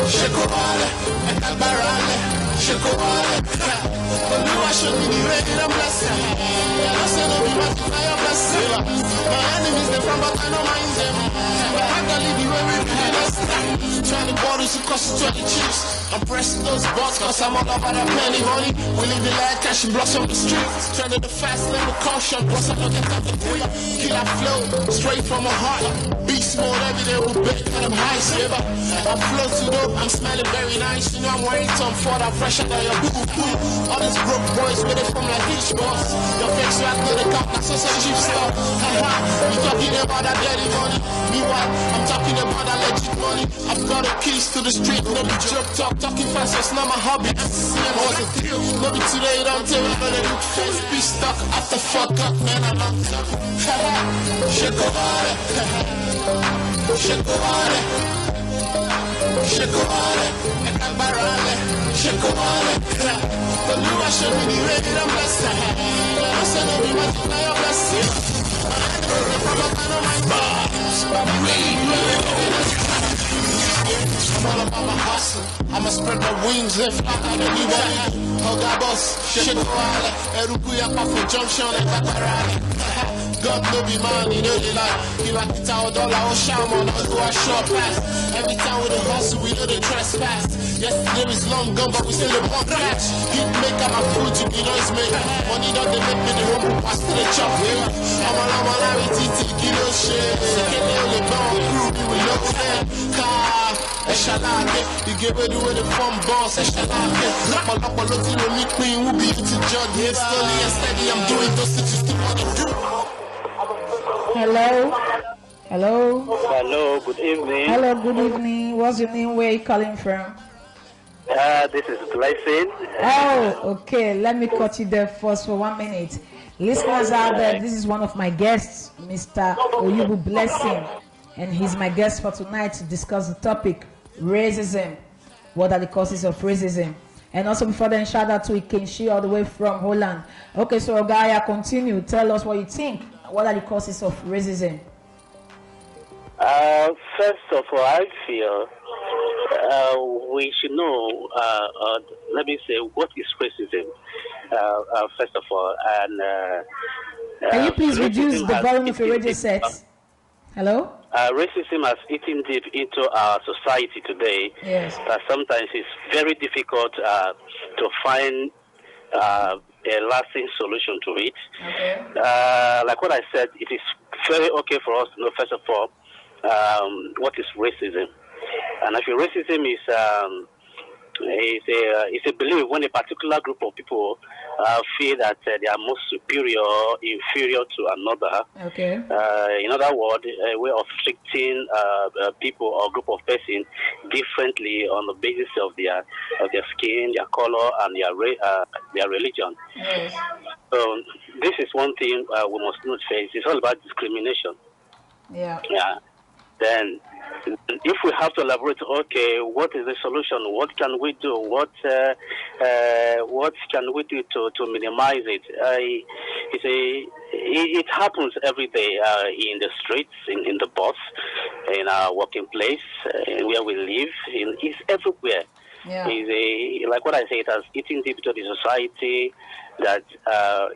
Chocolate, and Albarale, chocolate. Olúwa show me the way that I'm blessed. I say no be my blessing. My enemies they from, but I don't mind them. I can leave the way we begin us. 20 bottles to cost 20 chips. I'm pressing those butts cause I'm all about that penny money. We live the life, cash and blocks on the streets. Turning the fast lane with caution, plus I don't get up the free. Killer flow, straight from my heart. Beast mode every day with big and I'm high, saver. I'm floating up, I'm smelling very nice. You know I'm wearing Tom Ford, I'm fresher than your boo-boo. All these broke boys where they from like each boss. Your face right there, they count like sausage cheap stuff. You talking about that dirty money. Meanwhile, I'm talking about that legit money. I've got the keys to the street, no be joke talk. Talking fast, it's not my hobby. What's the deal? No be today, don't tell me about it. Face be stuck after fuck up, man. I'm not talking. Chocolate, chocolate, chocolate, and Albarale, chocolate. Olúwa show me the way that I'm blessed. I said no be my thing, I'm blessed. I'm all about my hustle. I'ma spread my wings and fly out anywhere. Hoga boss, chocolate, Erukuya Pafo Junction and Batarale. God no be man, you know the lie. He like the $1,000 or shaman, I'll go a short pass. Every time we the hustle, we know the trespass. Yesterday is long gone, but we still the pump catch. Heat maker, my food, you be noise maker. Money don't they make me the humble pass to the chop. I'm a Larry TT, kilo shit. Second day, only bomb crew, we will look there. Car, Eshalake, you get ready with the fun boss, Eshalake. Lapa, look to the meat queen, who be to judge. Slowly and steady, I'm doing those things to want to do. Hello. Hello. Hello, good evening. Hello, good evening. What's your name? Where are you calling from? This is Blessing. Oh, okay. Let me cut you there first for 1 minute. Listeners out there, this is one of my guests, Mr. Oyubu Blessing, and he's my guest for tonight to discuss the topic, racism. What are the causes of racism? And also before then, shout out to Ikenshi all the way from Holland. Okay, so Ogaya, continue. Tell us what you think. What are the causes of racism? First of all, I feel we should know, let me say, what is racism, first of all. And can you please reduce the volume of your radio set? Hello? Racism has eaten deep into our society today. Yes. Sometimes it's very difficult to find a lasting solution to it. Okay. Like what I said, it is very okay for us to know, first of all, what is racism. And I feel racism is It's a belief when a particular group of people feel that they are more superior, inferior to another. Okay. In other words, a way of treating people or group of persons differently on the basis of their skin, their color, and their religion. Yes. So this is one thing we must not face. It's all about discrimination. Yeah. Yeah. Then, if we have to elaborate, okay, what is the solution? What can we do? What can we do to minimize it? It happens every day in the streets, in the bus, in our working place, where we live. It's everywhere. Yeah. Like what I say, it has eaten deep into the society. That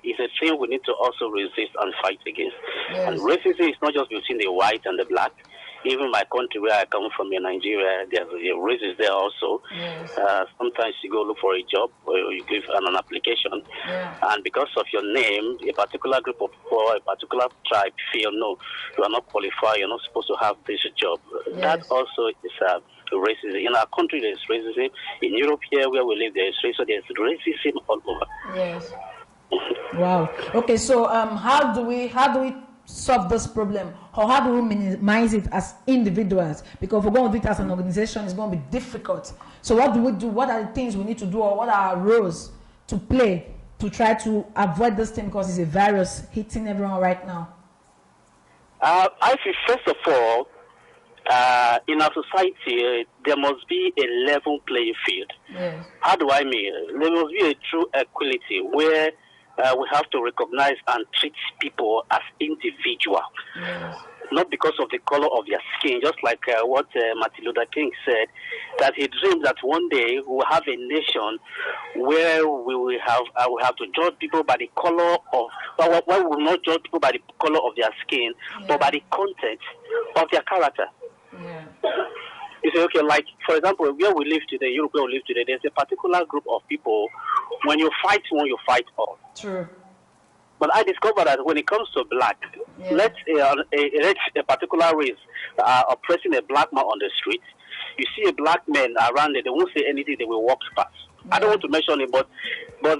is a thing we need to also resist and fight against. Yes. And racism is not just between the white and the black. Even my country where I come from in Nigeria, there's a racist there also. Yes. Sometimes you go look for a job or you give an application. Yeah. And because of your name, a particular group of people, a particular tribe feel, no, you are not qualified, you're not supposed to have this job. Yes. That also is racism. In our country, there's racism. In Europe here where we live, there's racism all over. Yes. Wow. Okay, so how do we solve this problem, or how do we minimize it as individuals? Because if we're going to do it as an organization, it's going to be difficult. So what do we do? What are the things we need to do, or what are our roles to play to try to avoid this thing, because it's a virus hitting everyone right now? I feel, first of all, in our society, there must be a level playing field. Yes. How do I mean? There must be a true equality where we have to recognize and treat people as individuals, not because of the color of their skin. Just like what Martin Luther King said, that he dreamed that one day we will have a nation where we will have to judge people by the color of, where we will not judge people by the color of their skin, but by the content of their character. Yeah. You say, okay, like, for example, where we live today, Europe where we live today, there's a particular group of people, when you fight one, you fight all. True. But I discovered that when it comes to black, let's a particular race oppressing a black man on the street, you see a black man around there, they won't say anything, they will walk past. I don't want to mention it, but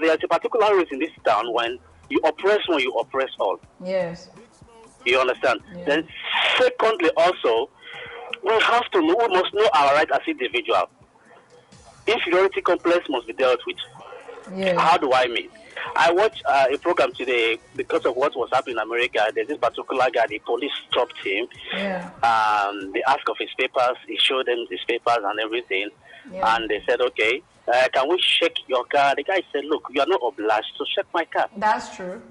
there's a particular race in this town, when you oppress one, you oppress all. Yes. You understand? Yeah. Then secondly also, we must know our rights as individuals. Inferiority complex must be dealt with. Yeah. How do I mean? I watched a program today because of what was happening in America. There's this particular guy, the police stopped him. Yeah. They asked of his papers. He showed them his papers and everything. Yeah. And they said, okay, can we check your car? The guy said, look, you are not obliged to check my car. That's true.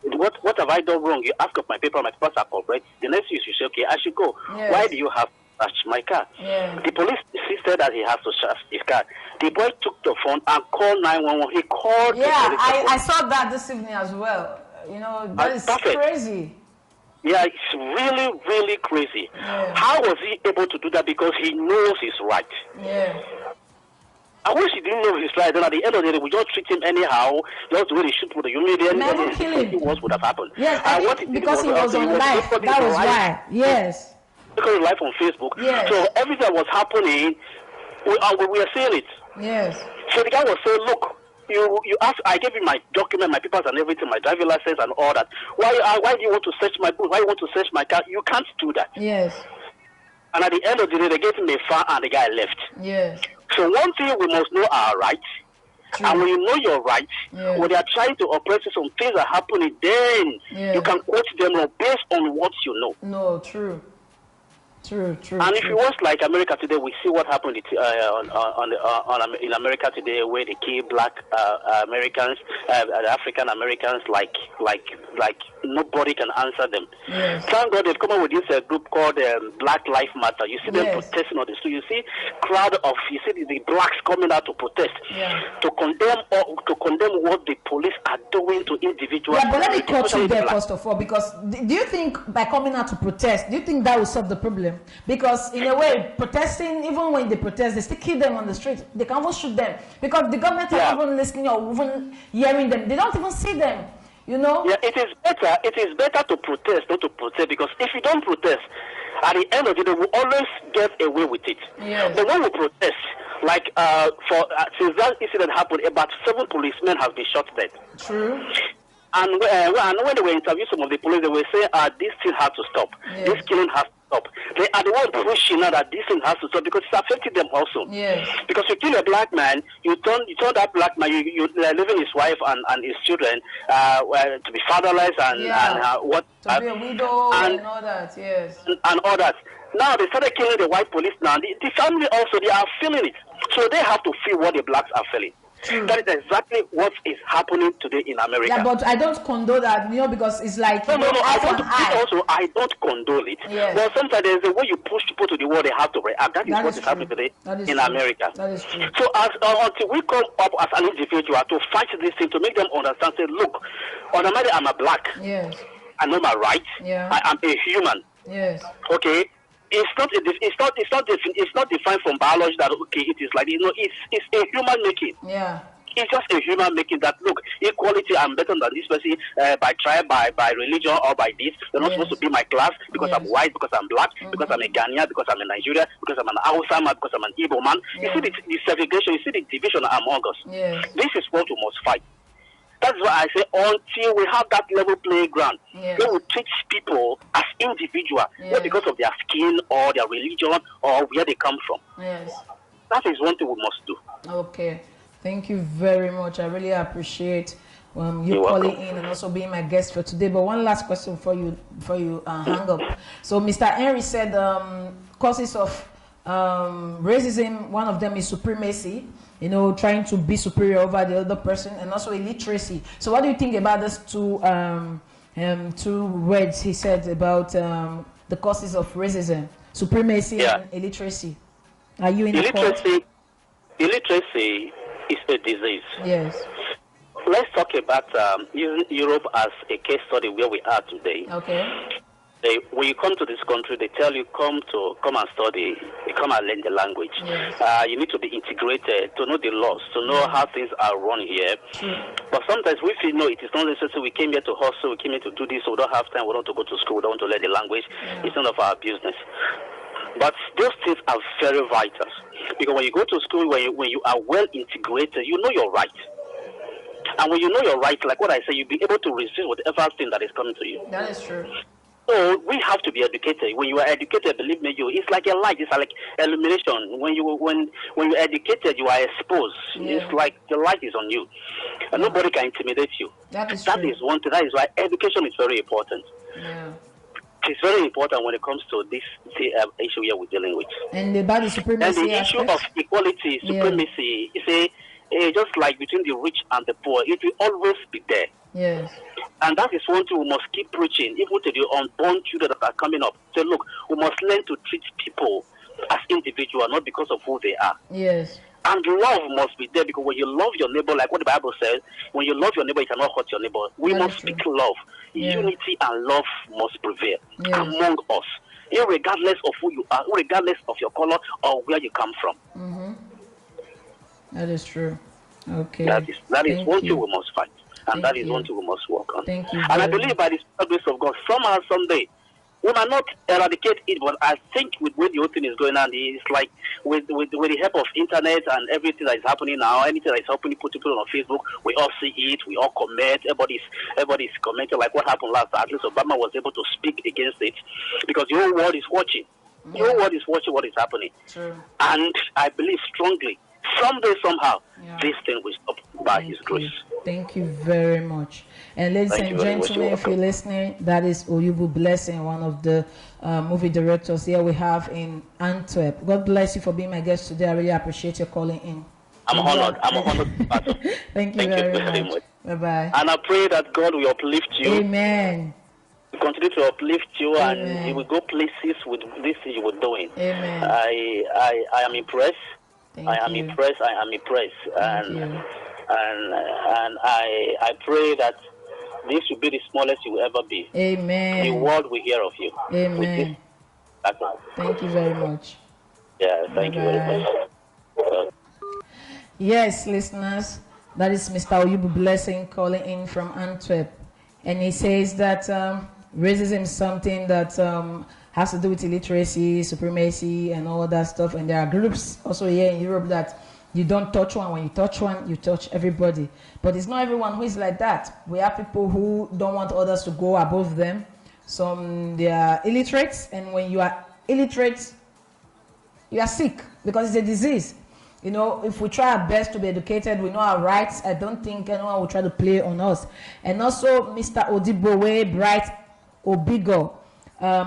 What have I done wrong? You ask of my papers are correct. The next thing you say, okay, I should go. Yes. Why do you have to search my car? Yeah. The police insisted that he has to search his car. The boy took the phone and called 911. He called. Yeah, I saw that this evening as well. You know, that is crazy. Yeah, it's really, really crazy. Yeah. How was he able to do that? Because he knows his right. Yeah. I wish he didn't know his right. Then at the end of the day, we just treat him anyhow. Just the way they shoot for the humiliation. Never kill him. What would have happened? Yes, because he was on live. That was why. Yes. Because live on Facebook. Yes. So everything that was happening, we are seeing it. Yes. So the guy was saying, look, you asked, I gave you my document, my papers and everything, my driving license and all that. Why do you want to search my book? Why do you want to search my car? You can't do that. Yes. And at the end of the day, they gave him a fine and the guy left. Yes. So one thing, we must know our rights. True. And when you know your rights, when they are trying to oppress you, some things are happening, then you can quote them based on what you know. No, true. True. And if you watch like America today, we see what happened in America today, where they kill black Americans, African Americans, like nobody can answer them. Yes. Thank God they've come up with this group called Black Lives Matter. You see them protesting on the street. You see the blacks coming out to protest, to condemn what the police are doing to individuals. Yeah, but let me cut you there first of all, because do you think by coming out to protest, do you think that will solve the problem? Because in a way, protesting, even when they protest, they still kill them on the street. They can even shoot them because the government are even listening or even hearing them. They don't even see them. You know? Yeah, it is better to protest, not to protest, because if you don't protest, at the end of the day, we always get away with it. Yes. But when we protest, like since that incident happened, about 7 policemen have been shot dead. True. And when they were interviewing some of the police, they were saying, this thing has to stop. Yes. This killing has to stop. They are the one pushing now that this thing has to stop because it's affecting them also. Yes. Because you kill a black man, you turn that black man, you leaving his wife and his children to be fatherless and what to be a widow and all that. Yes. And all that. Now they started killing the white police. Now the family also, they are feeling it, so they have to feel what the blacks are feeling. True. That is exactly what is happening today in America. Yeah, but I don't condone that, because it's like no. I don't condone it. Yes. But sometimes there's a way you push people to the wall, they have to react. That is what is happening today in America. That is true. So until we come up as an individual to fight this thing, to make them understand, say, look, ordinarily I'm a black. Yes. I know my rights. Yeah. I am a human. Yes. Okay. It's not defined from biology that it is like it's a human making. Yeah. It's just a human making that look, equality, I'm better than this person by tribe, by religion, or by this. They're not supposed to be my class because I'm white, because I'm black, because I'm a Ghanaian, because I'm a Nigerian, because I'm an Hausa man, because I'm an Igbo man. You see the segregation, you see the division among us. Yes. This is what we must fight. That's why I say until we have that level playground, yes, we will treat people as individuals, not because of their skin or their religion or where they come from. Yes. That is one thing we must do. Okay. Thank you very much. I really appreciate you calling in and also being my guest for today. But one last question before you hang up. So Mr. Henry said causes of racism, one of them is supremacy, trying to be superior over the other person, and also illiteracy. So what do you think about these two words he said about the causes of racism, supremacy and illiteracy? Are you in illiteracy? Illiteracy is a disease. Yes. Let's talk about using Europe as a case study where we are today. Okay. When you come to this country, they tell you come and study, come and learn the language. Yes. You need to be integrated, to know the laws, to know how things are run here. But sometimes we feel, no, it is not necessary. We came here to hustle, we came here to do this, so we don't have time, we don't want to go to school, we don't want to learn the language. It's none of our business. But those things are very vital. Because when you go to school, when you are well integrated, you know your right. And when you know your right, like what I say, you'll be able to resist whatever thing that is coming to you. That is true. So we have to be educated. When you are educated, believe me, it's like a light. It's like illumination. When you're educated, you are exposed. It's like the light is on you, and nobody can intimidate you. That is true. Is one thing. That is why education is very important. Yeah. It's very important when it comes to this issue here we're dealing with. And about the supremacy and the issue of equality, supremacy, just like between the rich and the poor, it will always be there. Yes. And that is one thing we must keep preaching, even to the unborn children that are coming up. Say, look, we must learn to treat people as individuals, not because of who they are. Yes. And love must be there, because when you love your neighbor, like what the Bible says, when you love your neighbor, you cannot hurt your neighbor. We must speak love. Yeah. Unity and love must prevail among us, irregardless of who you are, regardless of your color or where you come from. Mm-hmm. That is true. Okay. That is one thing we must fight. And that is one thing we must work on. Thank you. And I believe by the grace of God, somehow, someday, we might not eradicate it, but I think with where the whole thing is going on, it's like with the help of internet and everything that is happening now, anything that is happening, put people on Facebook, we all see it, we all comment, everybody's commenting, like what happened last time. At least Obama was able to speak against it, because the whole world is watching. The whole world is watching what is happening. True. And I believe strongly, someday, somehow, this thing will stop by His grace. Thank you very much. And ladies and gentlemen, if you're listening, that is Oyubu Blessing, one of the movie directors here we have in Antwerp. God bless you for being my guest today. I really appreciate your calling in. I'm honored. Thank you very much. Bye-bye. And I pray that God will uplift you. Amen. Continue to uplift you, and you will go places with this thing you were doing. Amen. I am impressed. I am impressed. And I pray that this will be the smallest you will ever be. Amen. The world will hear of you. Amen. Thank you very much. Yeah, thank you very much. Yes, listeners, that is Mr. Oyubu Blessing calling in from Antwerp. And he says that Racism is something that has to do with illiteracy, supremacy, and all that stuff. And there are groups also here in Europe that you don't touch one. When you touch one, you touch everybody. But it's not everyone who is like that. We have people who don't want others to go above them. Some, they are illiterates, and when you are illiterate, you are sick because it's a disease. You know, if we try our best to be educated, we know our rights. I don't think anyone will try to play on us. And also, Mr. Odibowe Bright Obigo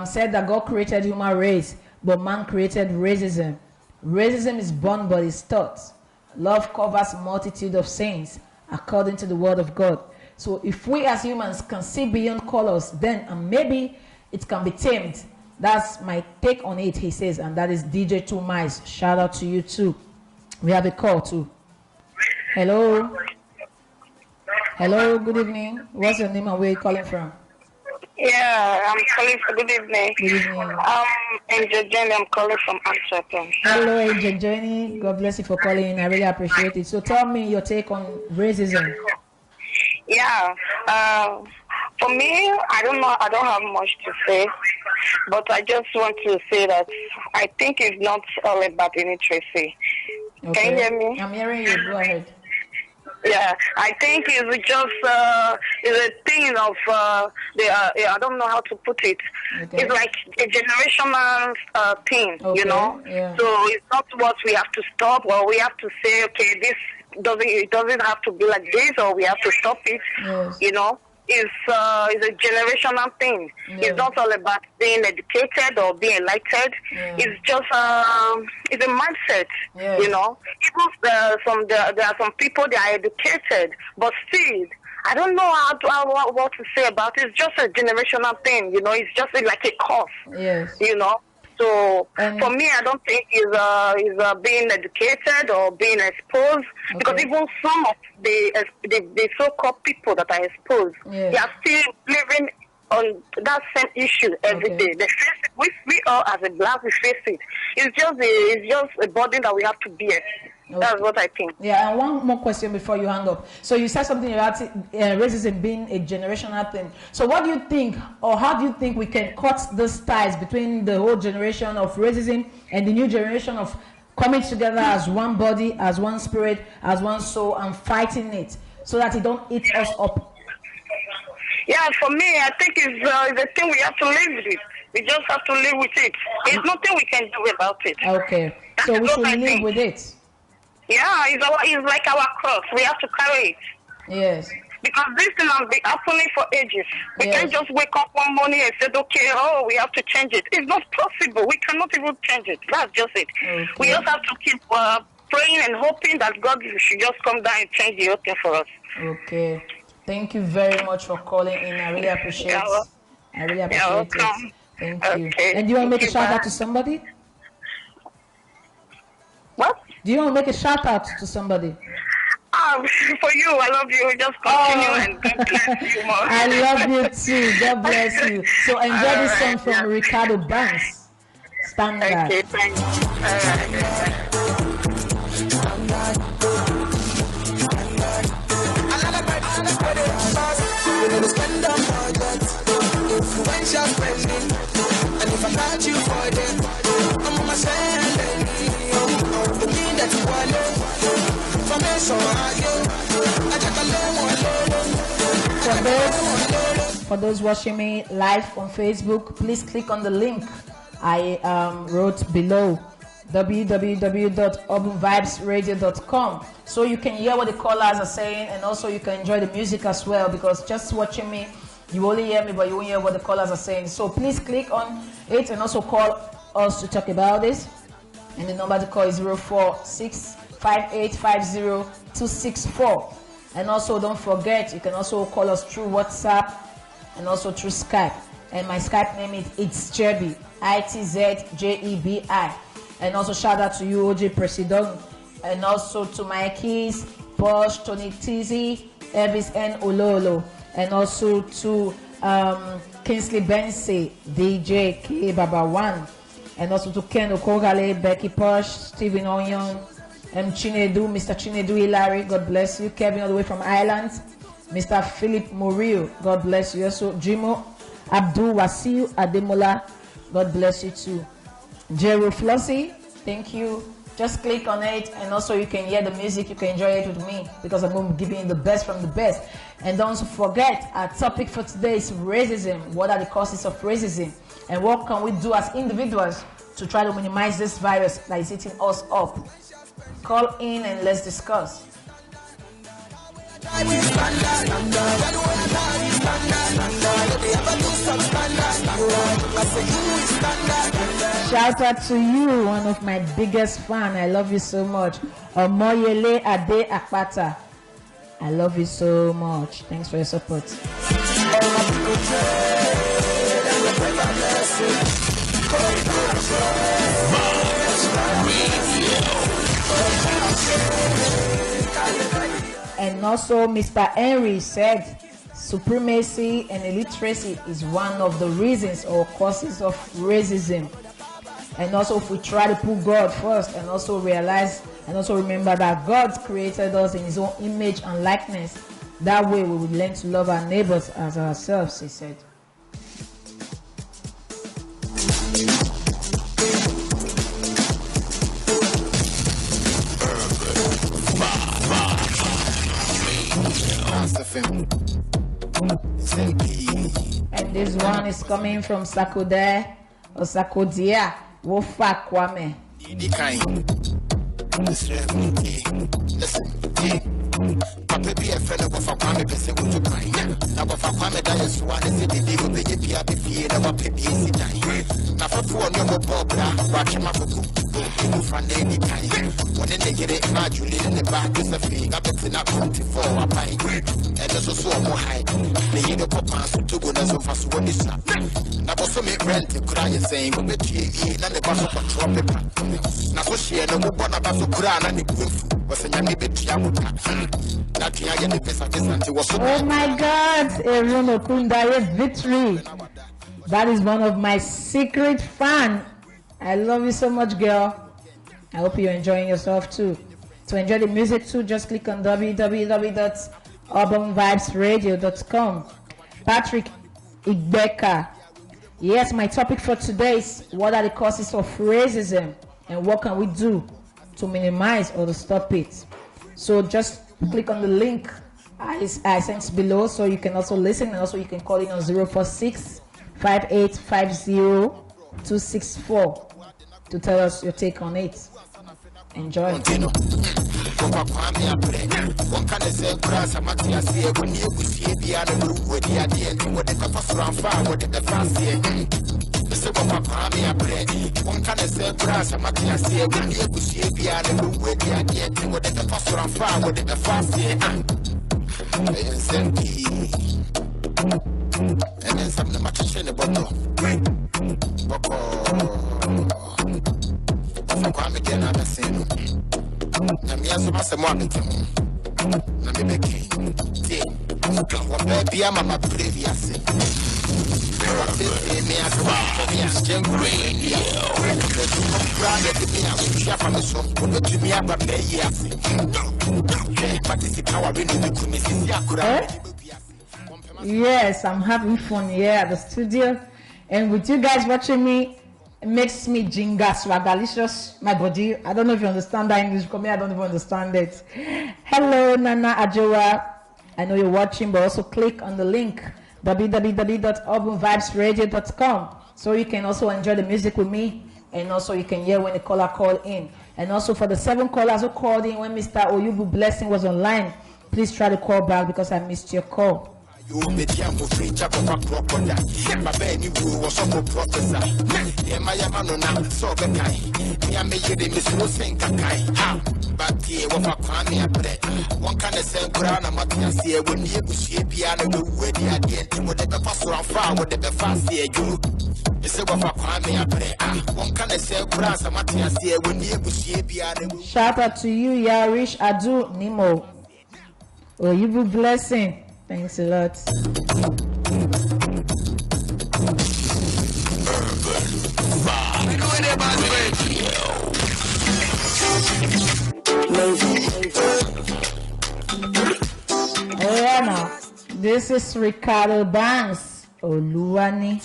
said that God created human race, but man created racism. Racism is born but is taught. Love covers a multitude of sins, according to the word of God. So if we as humans can see beyond colors, then maybe it can be tamed. That's my take on it, he says, and that is DJ 2 Mice. Shout out to you too. We have a call too. Hello. Hello, good evening. What's your name and where are you calling from? Yeah, I'm calling for good evening. Good evening. Angel Jenny, I'm calling from Antwerp. Hello, Angel Jenny. God bless you for calling. I really appreciate it. So tell me your take on racism. Yeah. For me, I don't know. I don't have much to say, but I just want to say that I think it's not all about illiteracy. Okay. Can you hear me? I'm hearing you. Go ahead. Yeah, I think it's just it's a thing of I don't know how to put it. Okay. It's like a generational thing, okay. You know. Yeah. So it's not what we have to stop, or we have to say, okay, this doesn't have to be like this, or we have to stop it. Yes. You know. It's a generational thing. Yeah. It's not all about being educated or being enlightened. Yeah. It's just it's a mindset. Yeah. You know, even there are some people that are educated, but still I don't know what to say about it. It's just a generational thing. You know, it's just like a curse. Yes. You know. So for me, I don't think is being educated or being exposed, okay. Because even some of the so-called people that are exposed, they are still living on that same issue every day. They face it. We all as a black, we face it. It's just a burden that we have to bear. Okay. That's what I think. Yeah, and one more question before you hang up. So you said something about racism being a generational thing. So what do you think, or how do you think we can cut those ties between the whole generation of racism and the new generation of coming together as one body, as one spirit, as one soul, and fighting it so that it don't eat us up? Yeah, for me, I think it's a thing we have to live with it. We just have to live with it. There's nothing we can do about it. Okay, so we should live with it. Yeah, it's like our cross. We have to carry it. Yes. Because this thing has been happening for ages. We can't just wake up one morning and say, okay, we have to change it. It's not possible. We cannot even change it. That's just it. Okay. We just have to keep praying and hoping that God should just come down and change the whole thing for us. Okay. Thank you very much for calling in. I really appreciate it. Thank you. And do you want to make a shout out to somebody? What? Do you want to make a shout out to somebody? For you, I love you. Just continue and God bless you more. I love you too. God bless you. So enjoy this song from Ricardo Banks. Standard. Okay, thank For those watching me live on Facebook, please click on the link I wrote below, www.urbanvibesradio.com, so you can hear what the callers are saying, and also you can enjoy the music as well, because just watching me, you only hear me, but you won't hear what the callers are saying. So please click on it and also call us to talk about this. And the number to call is 046-5850-264. And also don't forget, you can also call us through WhatsApp and also through Skype. And my Skype name is Itz Jebi, Itzjebi. And also shout out to you, OJ President, and also to my keys, Bosch, Tony Tizzy, Elvis N. Ololo, and also to Kingsley Bensi, DJ K Baba One, and also to Ken Okogale, Becky Posh, Stephen Onyon, Chinedu, Mr. Chinedu Hilary, God bless you. Kevin all the way from Ireland, Mr. Philip Murillo, God bless you. Also Jimo Abdul Wasiu Ademola, God bless you too. Jerry Flossie, thank you. Just click on it, and also you can hear the music, you can enjoy it with me, because I'm going to be giving you the best from the best. And don't forget, our topic for today is racism. What are the causes of racism? And what can we do as individuals to try to minimize this virus that is eating us up? Call in and let's discuss. Shout out to you, one of my biggest fans. I love you so much. Omoyele Ade Akpata. I love you so much. Thanks for your support. And also Mr. Henry said supremacy and illiteracy is one of the reasons or causes of racism. And also if we try to put God first and also realize and also remember that God created us in his own image and likeness, that way we will learn to love our neighbors as ourselves, he said. And this one is coming from Sakode or Sakodia Wofa Kwame. Papa be a friend of a family, person with you crying. Now, if I come at us, one is the day of the year, the fear of a baby is dying. Now, for 4 no popular, watching my book. From any kind, when they get it, gradually in the back is a thing. I bet not 24 a pint, and there's also more high. They hear the papa to go as of us when it's not. Now, also make rent to cry and saying, go bet you in and the bus of a trumpet. Now, so she had no one about to cry and the goof was a young bit. Oh my God, Eruno Kundaye victory. That is one of my secret fans. I love you so much, girl. I hope you're enjoying yourself too. To enjoy the music too, just click on www.urbanvibesradio.com. Patrick Igbeka. Yes, my topic for today is what are the causes of racism and what can we do to minimize or to stop it. So just click on the link I sent below so you can also listen, and also you can call in on 046-5850-264 to tell us your take on it. Enjoy. And then some of the matches in the bottle. I'm again, I'm saying, I'm here to pass the morning. Let me make it. Baby, I'm a previous. Yes, I'm having fun here at the studio, and with you guys watching me, it makes me jinga swagalicious my body. I don't know if you understand that English, because me, I don't even understand it. Hello, Nana Ajoa. I know you're watching, but also click on the link www.urbanvibesradio.com so you can also enjoy the music with me, and also you can hear when the caller call in. And also for the 7 callers who called in when Mr. Oyubu Blessing was online, please try to call back because I missed your call. You made him free chap of a proper that. My baby was a professor. My Yamano, so the guy. I made you miss no sing Kakai. But here, what I can't a bread. One kind of same crown, I'm not going to see when you see a piano, the way they are getting with the pastor on fire with the fast here. You say, what I can't a bread. One kind of same crown, I'm not going to see when you see a piano. Shout out to you, Yarish Adu Nimo. Oh, you be blessing. Thanks a lot. Oh yeah, now this is Ricardo Banks. Oluwani.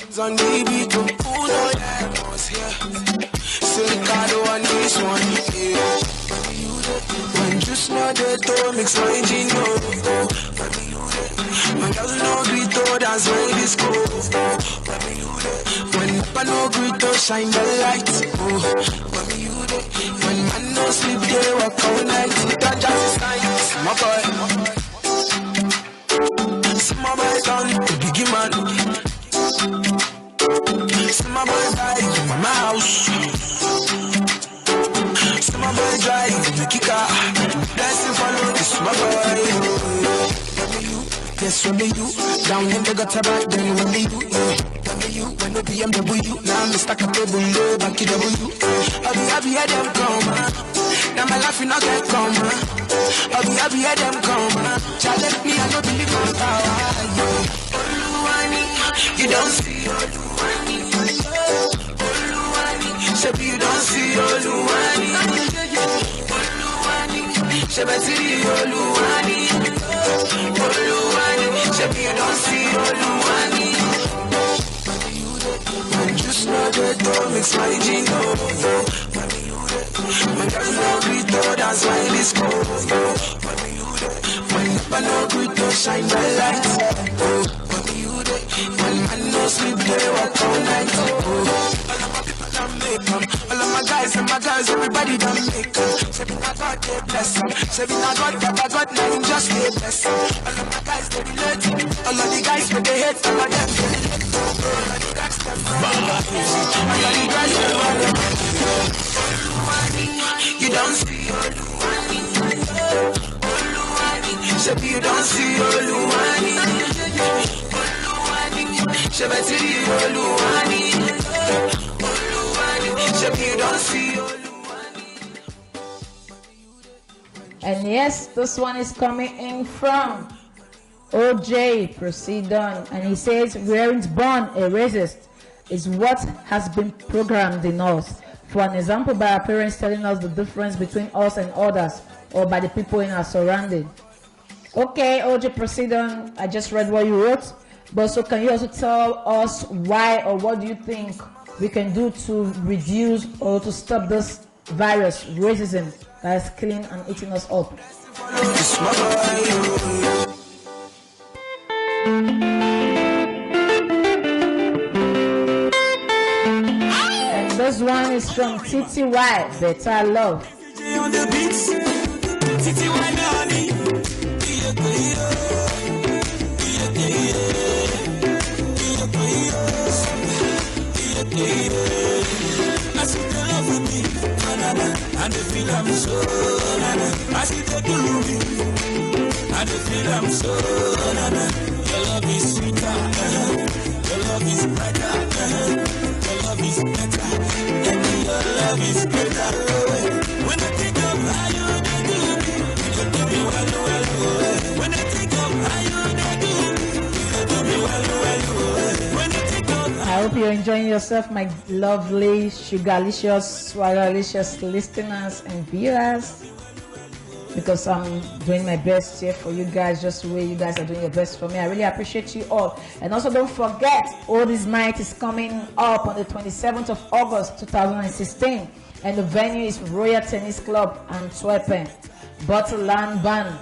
When just not the door makes my engine go. When girls no greet to dance when this go. When I no greet to shine the light. When man no sleep they walk all night. That just is nice, my boy. My boy down the biggie man. My boy die in my house. My boy drive the kicker, dancing for love, this my boy. Yes, only you, down in the gutter back then only you. Only you, when the BMW, now I'm stuck up the window, back in the window. I'll be happy at them come, now my life will not get come. I'll be happy at them come, challenge me, I don't believe my power. Oluwani, you don't see Oluwani. Shebi you don't see Oluwani. Oluwani, Shebi see Oluwani. Oluwani, Shebi you don't see Oluwani. Man just know the door makes my jingo. Man just know greet to dance while this go. Man no greet to shine my light. Man no sleep they walk all night. All of my guys and my girls, everybody done make them. Say me not God, they bless them. Say me not God, Papa God, now him just they bless them. All of my guys, they relate. All of the guys, when they hate, all of them, they relate. All of the guys, them, all of the guys, them, Oluwani, you don't see Oluwani. Oluwani, Shebi you don't see Oluwani. Oluwani, Shebi see Oluwani. And yes, this one is coming in from OJ Proceed On, and he says, "We aren't born a racist. It's what has been programmed in us. For an example, by our parents telling us the difference between us and others, or by the people in our surrounding." Okay, OJ Proceed On, I just read what you wrote, but so can you also tell us why, or what do you think we can do to reduce or to stop this virus, racism, that is killing and eating us up? And this one is from TTY, Better Love. And they feel I'm so, I see they do me. And they feel I'm so, your love is sweeter, your love is brighter, your love is better, and your love is better. When I think of how you do me, you do me well. When I think of how you do me well. When I think of I hope you're enjoying yourself, my lovely, sugarlicious, swallow-licious listeners and viewers, because I'm doing my best here for you guys, just the way you guys are doing your best for me. I really appreciate you all. And also don't forget, All This Might is coming up on the 27th of August 2016, and the venue is Royal Tennis Club, Antwerpen. Bottle Land Ban,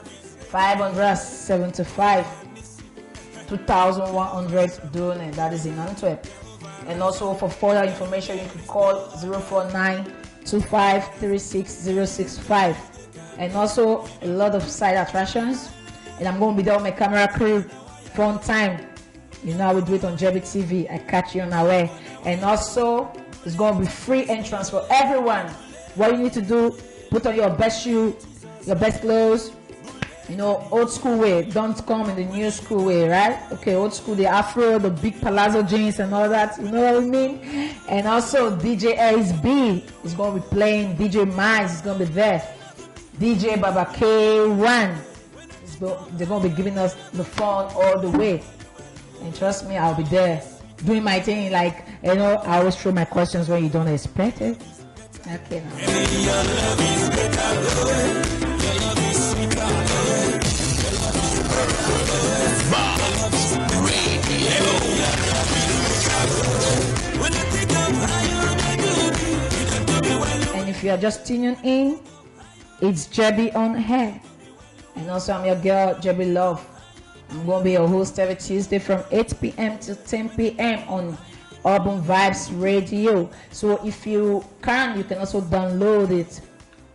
575, 2,100 donate, that is in Antwerp. And also for further information, you can call 049-2536-065. And also a lot of side attractions. And I'm going to be there with my camera crew. Fun time. You know how we do it on Jebi TV. I catch you on our way. And also, it's going to be free entrance for everyone. What you need to do, put on your best shoe, your best clothes. You know, old school way. Don't come in the new school way, right? Okay, old school, the afro, the big palazzo jeans and all that. You know what I mean? And also, DJ Ace B is going to be playing. DJ Miles is going to be there. DJ Baba K1. They're going to be giving us the fun all the way. And trust me, I'll be there doing my thing. Like, you know, I always throw my questions when you don't expect it. Okay, now. Radio. if you are just tuning in, it's Jebi On Air. And also I'm your girl, Jebi Love. I'm going to be your host every Tuesday from 8 p.m. to 10 p.m. on Urban Vibes Radio. So if you can also download it.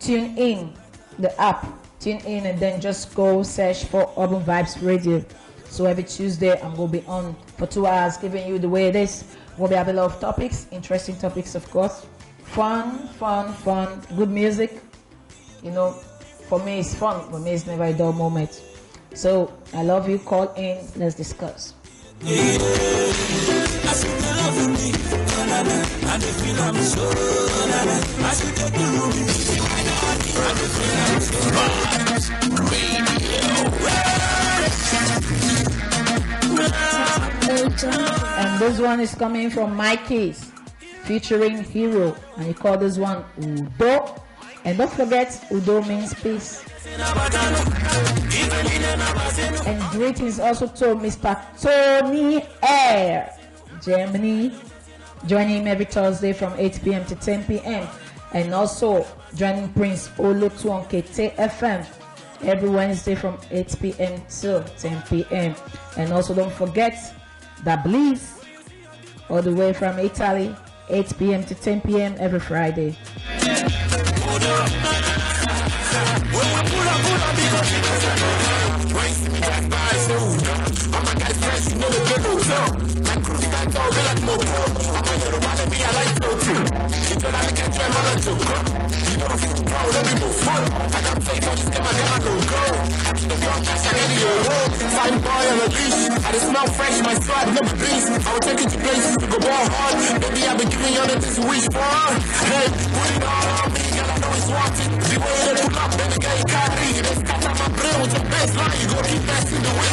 Tune in, the app. Tune in and then just go search for Urban Vibes Radio. So every Tuesday I'm going to be on for 2 hours giving you the way it is. We'll be having a lot of topics, interesting topics of course. Fun, good music. You know, for me it's fun. For me it's never a dull moment. So I love you. Call in. Let's discuss. And this one is coming from Mikey's featuring Hero, and he called this one Udo. And don't forget, Udo means peace. And greetings also to Mr. Tony Air, Germany. Joining him every Thursday from 8 p.m. to 10 p.m. And also joining Prince Olotu on KTFM every Wednesday from 8 p.m. to 10 p.m. And also don't forget the Bliss all the way from Italy, 8 p.m. to 10 p.m. every Friday. Fine boy on a leash. I just smell fresh, my swag never beast. I will take you to places to go ball hard. Baby, I've been giving you all this wish for. Hey, put it all on me, girl, I know it's wanted. The way they pull up, baby, girl, you can't read. They start on my brain with your baseline. You go keep passing the way.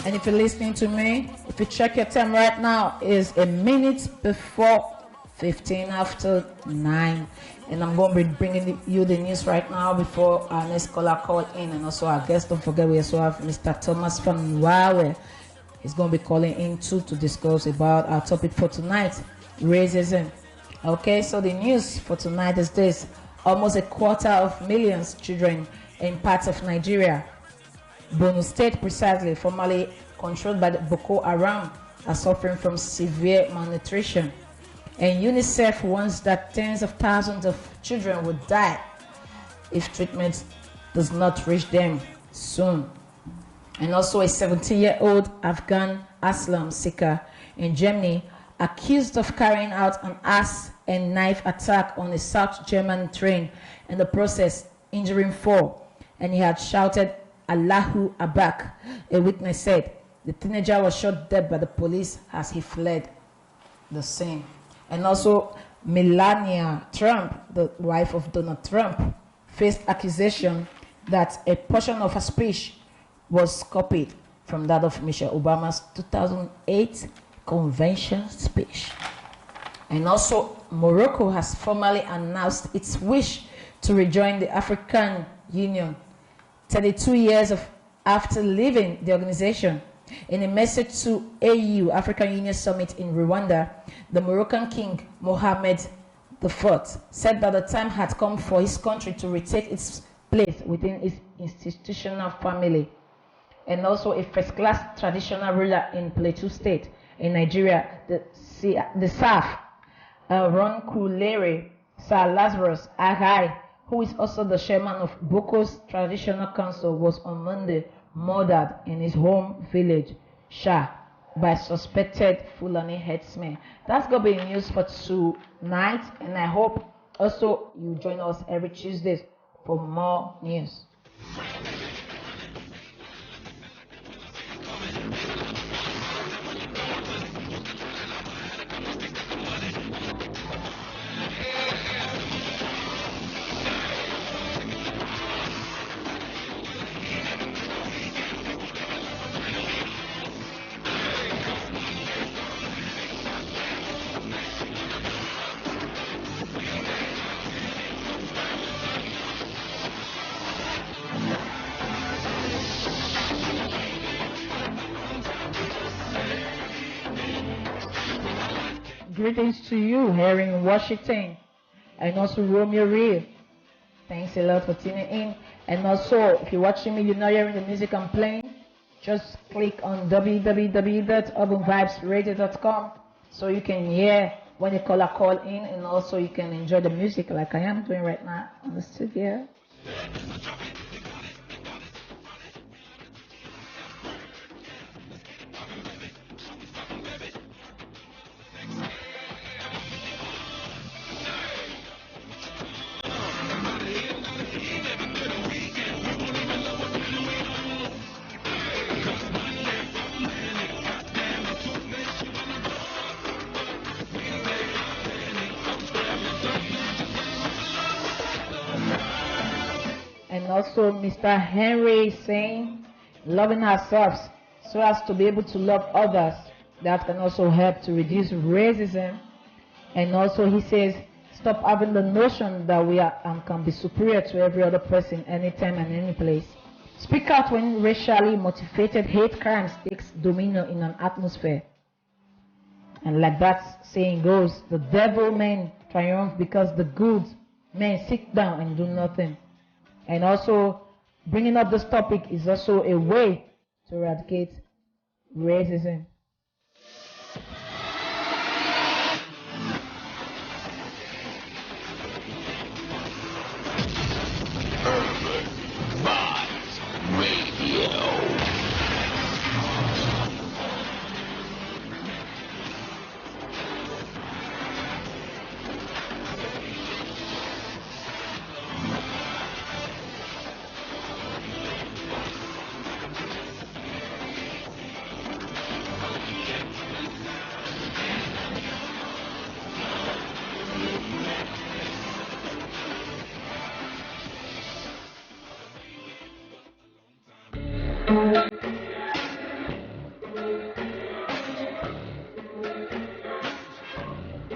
And if you're listening to me, if you check your time right now, is a minute before 15 after 9. And I'm going to be bringing you the news right now before our next caller call in. And also our guest, don't forget, we also have Mr. Thomas from Huawei. He's going to be calling in too to discuss about our topic for tonight, racism. Okay, so the news for tonight is this. Almost 250,000 children in parts of Nigeria, Borno State precisely, formerly controlled by the Boko Haram, are suffering from severe malnutrition. And UNICEF warns that tens of thousands of children will die if treatment does not reach them soon. And also a 17-year-old Afghan Aslam seeker in Germany accused of carrying out an axe and knife attack on a South German train, in the process injuring 4. And he had shouted Allahu Akbar. A witness said the teenager was shot dead by the police as he fled the scene. And also Melania Trump, the wife of Donald Trump, faced accusation that a portion of her speech was copied from that of Michelle Obama's 2008 convention speech. And also Morocco has formally announced its wish to rejoin the African Union 32 years after leaving the organization. In a message to AU, African Union Summit in Rwanda, the Moroccan King Mohammed IV said that the time had come for his country to retake its place within its institutional family. And also a first-class traditional ruler in Plateau State in Nigeria, the SAF, Ronkulere, Sir Lazarus Agai, who is also the chairman of Boko's Traditional Council, was on Monday murdered in his home village, Sha, by suspected Fulani headsmen. That's going to be news for tonight, and I hope also you join us every Tuesday for more news. Greetings to you here in Washington, and also Romeo Real. Thanks a lot for tuning in. And also, if you're watching me, you're not hearing the music I'm playing, just click on www.urbanvibesradio.com so you can hear when the caller call in, and also you can enjoy the music like I am doing right now on the studio. And also Mr. Henry is saying, loving ourselves so as to be able to love others. That can also help to reduce racism. And also he says, stop having the notion that we are and can be superior to every other person anytime and any place. Speak out when racially motivated hate crimes takes dominion in an atmosphere. And like that saying goes, the devil men triumph because the good men sit down and do nothing. And also, bringing up this topic is also a way to eradicate racism. Urban Vibes Radio.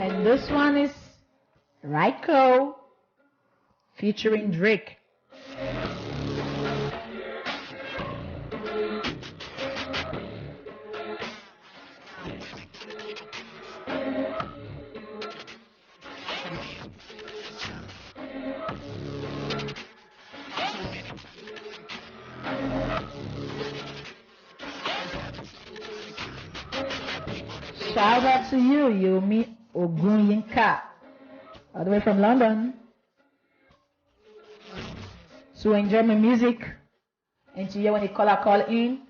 And this one is Ryko featuring Drake. Shout out to you, Yomi Ogunyinka, all the way from London. To enjoy my music and to hear when the caller call in,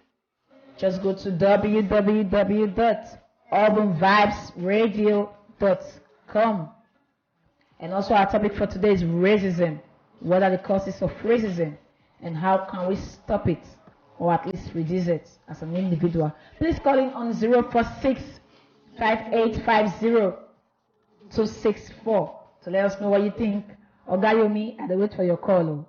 just go to www.urbanvibesradio.com. And also our topic for today is racism. What are the causes of racism and how can we stop it or at least reduce it as an individual? Please call in on 046-5850-264 to let us know what you think. Ogayomi, I wait for your call.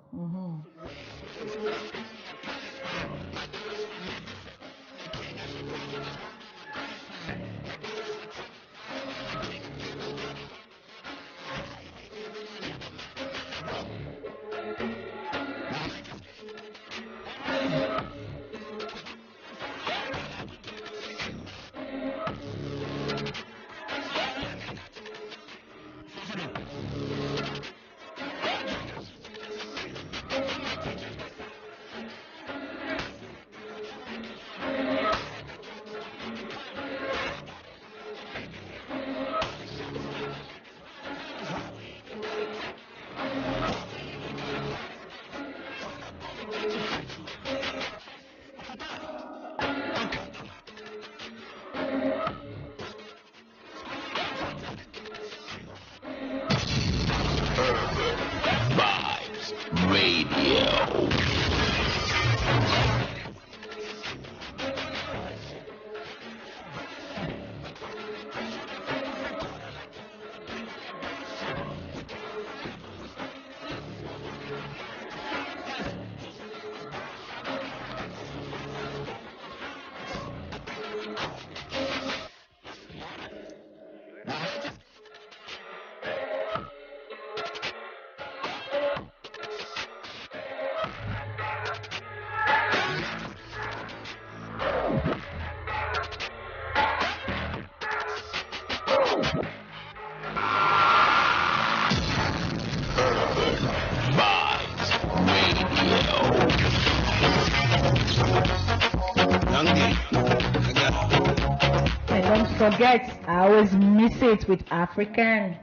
forget, I always miss it with African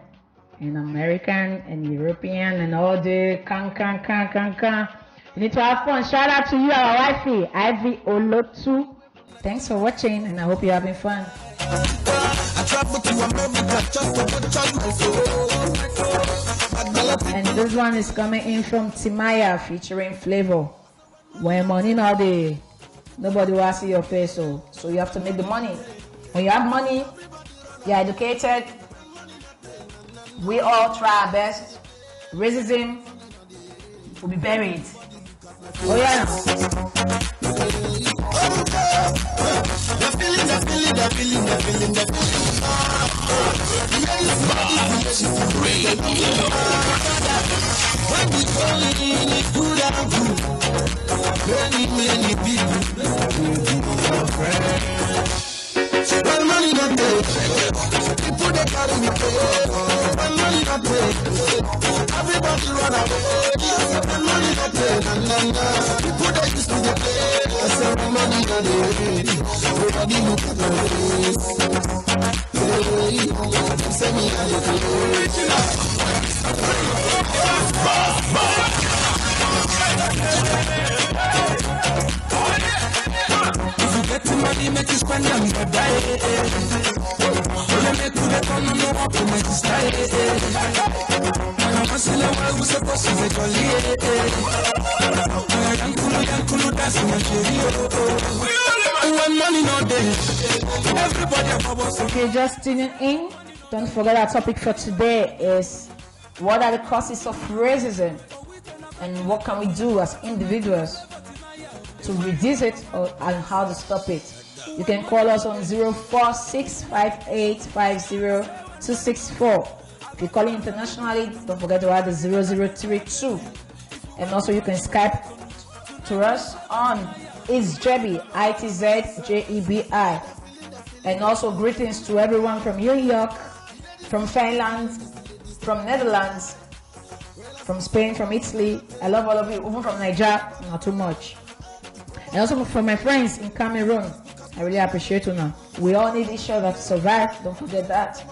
and American and European and all the can. You need to have fun. Shout out to you, our wifey, Ivy Olotu. Thanks for watching, and I hope you're having fun. And this one is coming in from Timaya featuring Flavor. When money now they nobody will see your face, so you have to make the money. When you have money, you're educated. We all try our best. Racism will be buried. Oh yeah. Many people when money not there, people they carry me pay. When money not there, everybody run away. When money not there, people they used to play. I say when money not there, nobody look at my face. Hey, say me how you feel. If you get the money, make you spend them, you die. When make you the fun, no up to make you stay. I'm a silly one who's supposed to be jolly. Yankulu, that's my cherry. When money not there, everybody. Okay, just tuning in. Don't forget our topic for today is what are the causes of racism and what can we do as individuals to reduce it and how to stop it. You can call us on 04658502264. If you're calling internationally, don't forget to add the 0032. And also you can Skype to us on Itz Jebi, Itz Jebi. And also greetings to everyone from New York, from Finland, from Netherlands, from Spain, from Italy. I love all of you, even from Nigeria, not too much. And also for my friends in Cameroon, I really appreciate you now. We all need each other to survive, don't forget that.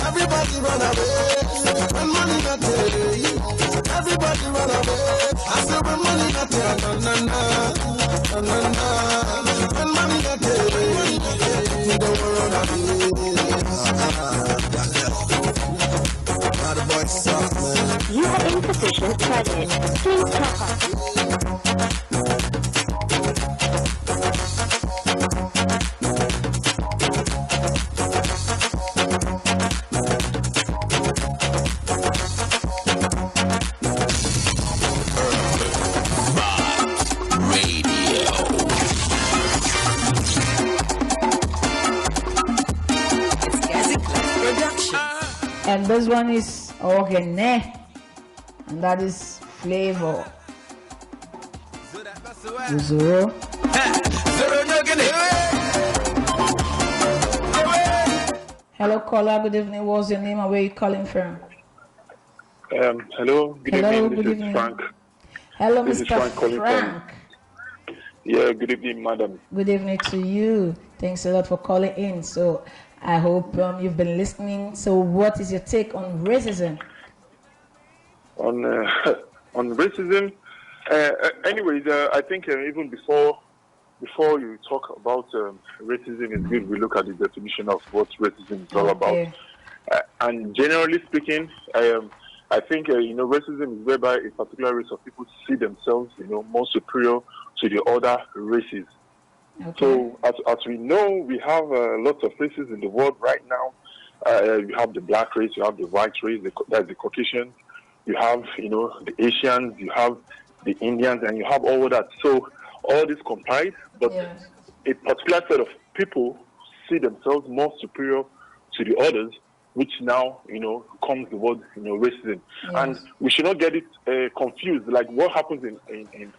Everybody run away. When money not there, everybody run away. I say when money not there, when money not there, you don't run away. You have insufficient credit. Please top up. And this one is Organe, and that is Flavor. Zero. Hello, caller. Good evening. What's your name and where are you calling from? Hello. Good evening. This is Frank. Hello, this Mr. Frank. Yeah. Good evening, madam. Good evening to you. Thanks a lot for calling in. So I hope you've been listening. So what is your take on racism? On racism, anyways, I think even before you talk about racism, it's good we look at the definition of what racism is all about. And generally speaking, I think racism is whereby a particular race of people see themselves more superior to the other races. Okay. So as we know, we have lots of races in the world right now. You have the black race, you have the white race, that's the Caucasians. You have, the Asians, you have the Indians, and you have all of that. So all this combined, but a particular set of people see themselves more superior to the others, which now, comes the word, racism. Yes. And we should not get it confused. Like what happens in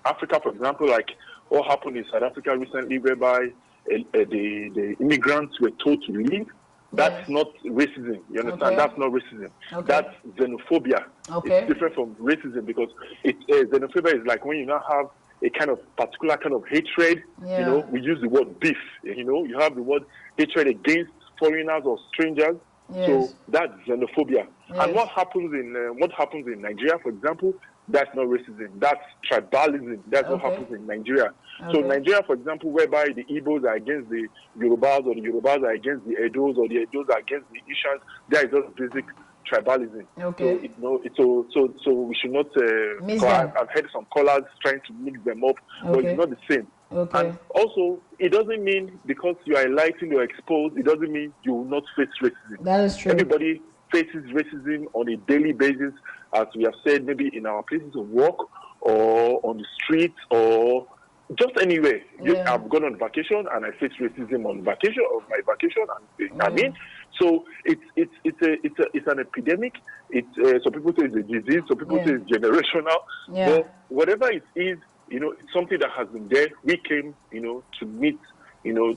Africa, for example, like what happened in South Africa recently, whereby the immigrants were told to leave That's not racism. You understand? Okay. That's not racism. Okay. That's xenophobia. Okay. It's different from racism because xenophobia is like when you now have a kind of particular kind of hatred. Yeah. You know, we use the word beef. You know, you have the word hatred against foreigners or strangers. Yes. So that's xenophobia. Yes. And what happens in Nigeria, for example, that's not racism. That's tribalism. That's what happens in Nigeria. So Nigeria, for example, whereby the Igbos are against the Yorubas or the Yorubas are against the Edos or the Edos are against the Ishans, that is just basic tribalism. Okay. So we should not. I've heard some callers trying to mix them up, but it's not the same. Okay. And also, it doesn't mean because you are enlightened or exposed, it doesn't mean you will not face racism. That is true. Everybody faces racism on a daily basis, as we have said, maybe in our places of work or on the streets or just anywhere. Yeah. I've gone on vacation and I face racism on vacation of my vacation. And I mean, so it's an epidemic. Some people say it's a disease. Some people say it's generational. Yeah. But whatever it is, you know, it's something that has been there. We came, you know, to meet, you know,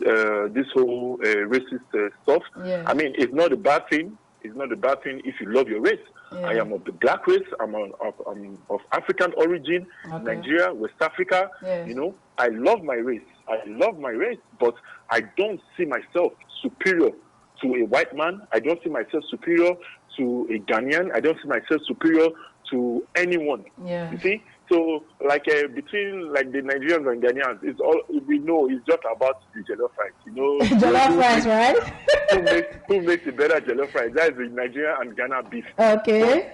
this whole racist stuff. Yeah. I mean, it's not a bad thing. It's not a bad thing if you love your race. Yeah. I am of the black race. I'm of African origin, Nigeria, West Africa. Yes. You know, I love my race. But I don't see myself superior to a white man. I don't see myself superior to a Ghanaian. I don't see myself superior to anyone. Yeah. You see? So, like between like the Nigerians and Ghanaians, it's all we know. It's just about the jollof rice, you know. Jollof rice, right? who makes the better jollof rice? That is the Nigeria and Ghana beef. Okay.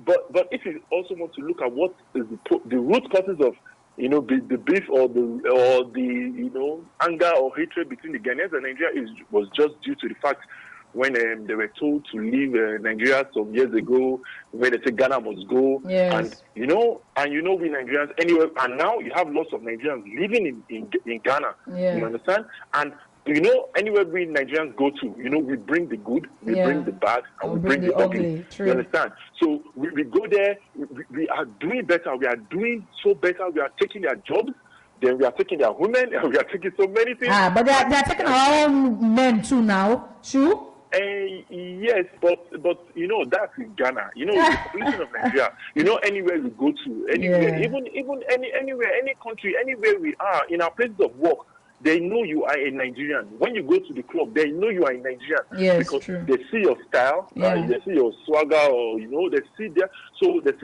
But if you also want to look at what is the root causes of, you know, the beef or the you know, anger or hatred between the Ghanaians and Nigeria was just due to the fact when they were told to leave Nigeria some years ago, when they said Ghana must go, and you know we Nigerians anyway, and now you have lots of Nigerians living in Ghana. Yeah. You understand? And you know, anywhere we Nigerians go to, you know, we bring the good, we bring the bad, and we bring the ugly. True. You understand? So we go there, we are doing better, we are doing so better, we are taking their jobs. Then we are taking their women, and we are taking so many things. But they are taking our own men too now. True? Yes, but you know, that's in Ghana. You know, the population of Nigeria. You know, anywhere we go to, anywhere, even anywhere, any country, anywhere we are, in our places of work, they know you are a Nigerian. When you go to the club, they know you are a Nigerian. Yes, because true. they see your style, they see your swagger, or you know, they see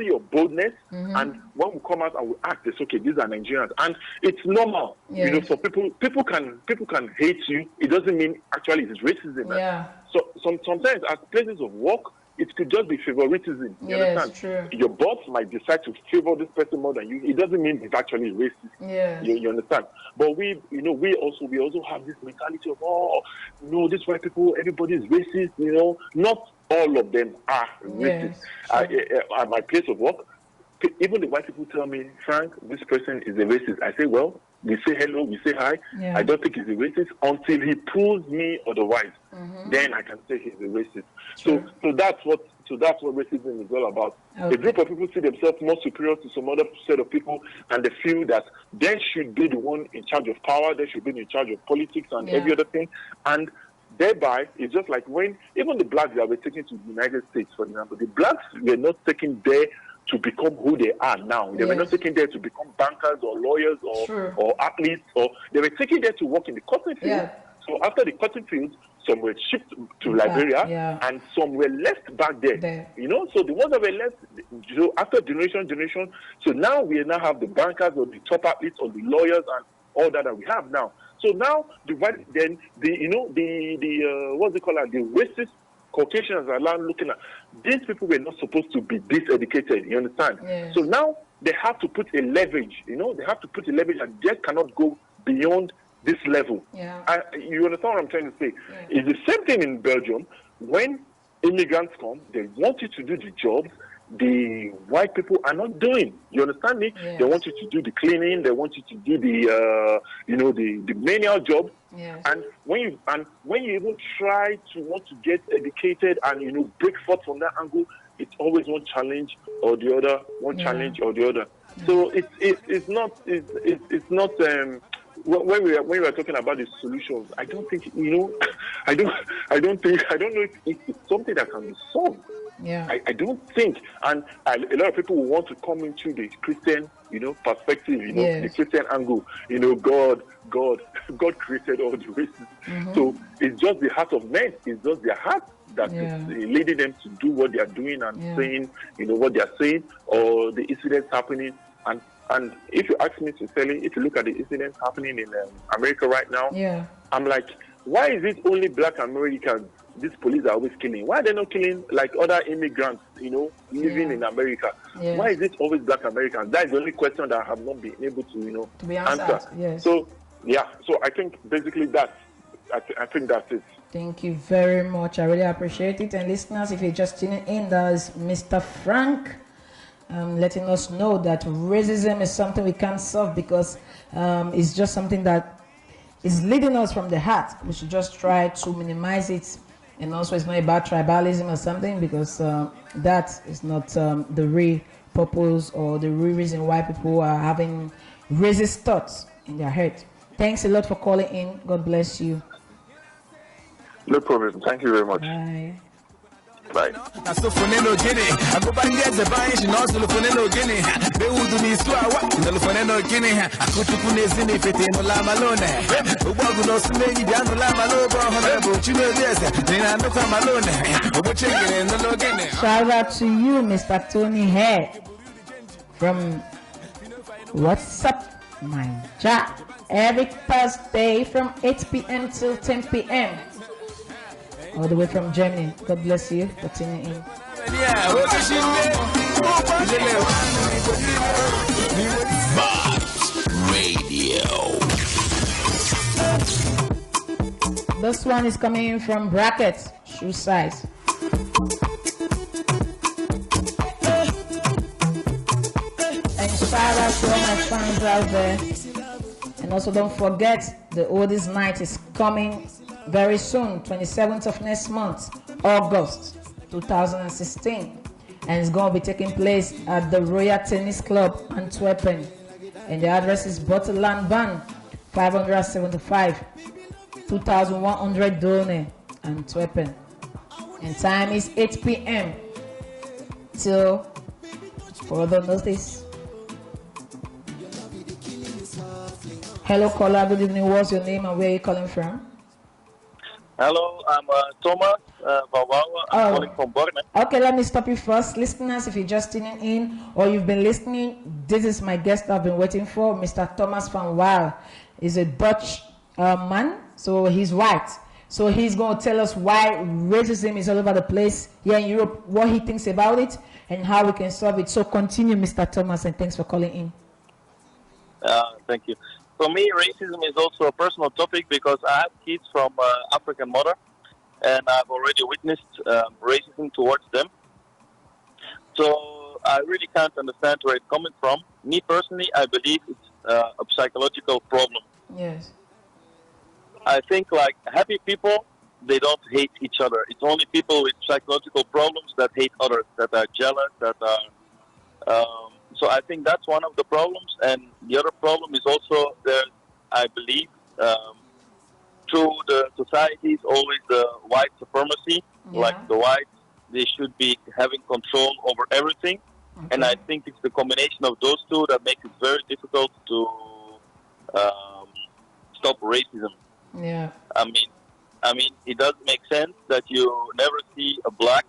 your boldness. Mm-hmm. And when we come out and we act, they say, okay, these are Nigerians, and it's normal. Yes. You know, for people can hate you. It doesn't mean actually it's racism. Yeah. So sometimes at places of work, it could just be favoritism. You understand? True. Your boss might decide to favor this person more than you. It doesn't mean it's actually racist. Yeah. You understand? But we also have this mentality of this white people, everybody is racist. You know, not all of them are racist. At my place of work, even the white people tell me, Frank, this person is a racist. I say, well, we say hello, we say hi. Yeah. I don't think he's a racist until he proves me otherwise. Mm-hmm. Then I can say he's a racist. So that's what racism is all about. Okay. A group of people see themselves more superior to some other set of people, and they feel that they should be the one in charge of power. They should be in charge of politics and every other thing. And thereby, it's just like when even the blacks that were taken to the United States, for example, the blacks were not taken there to become who they are now. They were not taken there to become bankers or lawyers or athletes, or they were taken there to work in the cotton field. Yeah. So after the cotton field, some were shipped to Liberia, and some were left back there. You know, so the ones that were left, so after generation, so now we now have the bankers or the top athletes or the lawyers and all that we have now. So now the racist Caucasians are now looking at these people were not supposed to be this educated. You understand? Yes. So now they have to put a leverage. You know, they have to put a leverage, and they cannot go beyond this level. Yeah. You understand what I'm trying to say? Yeah. It's the same thing in Belgium. When immigrants come, they want you to do the jobs the white people are not doing. You understand me? Yes. They want you to do the cleaning. They want you to do the menial job. Yes. And when you even try to want to get educated and break forth from that angle, it's always one challenge or the other. So it's not when we are talking about the solutions, I don't think I don't know if it's something that can be solved. Yeah. I don't think, and a lot of people will want to come into the Christian, perspective, the Christian angle. God created all the races. Mm-hmm. So it's just the heart of men. It's just their heart that is leading them to do what they are doing and saying, what they are saying, or the incidents happening. And if you ask me sincerely, if you look at the incidents happening in America right now, I'm like, why is it only black Americans these police are always killing? Why are they not killing like other immigrants, living in America? Why is it always black Americans? That is the only question that I have not been able to, to be answered. answer. Yes. So I think basically I think that's it. Thank you very much. I really appreciate it. And listeners, if you're just tuning in, that's Mr. Frank letting us know that racism is something we can't solve because it's just something that is leading us from the heart. We should just try to minimize it. And also, it's not about tribalism or something, because that is not the real purpose or the real reason why people are having racist thoughts in their head. Thanks a lot for calling in. God bless you. No problem. Thank you very much. Bye. Bye. Shout out to you, Mr. Tony Head from What's Up, My Job, every Thursday from 8 p.m. till 10 p.m. all the way from Germany. God bless you for tuning in. Radio. This one is coming from Brackets, shoe size. And shout out to all my fans out there. And also don't forget, the oldest night is coming very soon, 27th of next month, August 2016. And it's going to be taking place at the Royal Tennis Club, Antwerpen. And the address is Botteland Ban, 575, 2100 Done, Antwerpen. And time is 8 p.m. till further notice. Hello, caller. Good evening. What's your name and where are you calling from? Hello, I'm Thomas Bawawa. I'm calling from Borne. Okay, let me stop you first. Listeners, if you're just tuning in or you've been listening, this is my guest I've been waiting for, Mr. Thomas van Waal. He's a Dutch man, so he's white. So he's going to tell us why racism is all over the place here in Europe, what he thinks about it, and how we can solve it. So continue, Mr. Thomas, and thanks for calling in. Thank you. For me, racism is also a personal topic because I have kids from African mother, and I've already witnessed racism towards them. So I really can't understand where it's coming from. Me personally, I believe it's a psychological problem. Yes. I think like happy people, they don't hate each other. It's only people with psychological problems that hate others, that are jealous, that are... So I think that's one of the problems. And the other problem is also there, I believe, through the society is always the white supremacy. Yeah. Like the whites, they should be having control over everything. Okay. And I think it's the combination of those two that makes it very difficult to stop racism. Yeah. I mean, it doesn't make sense that you never see a black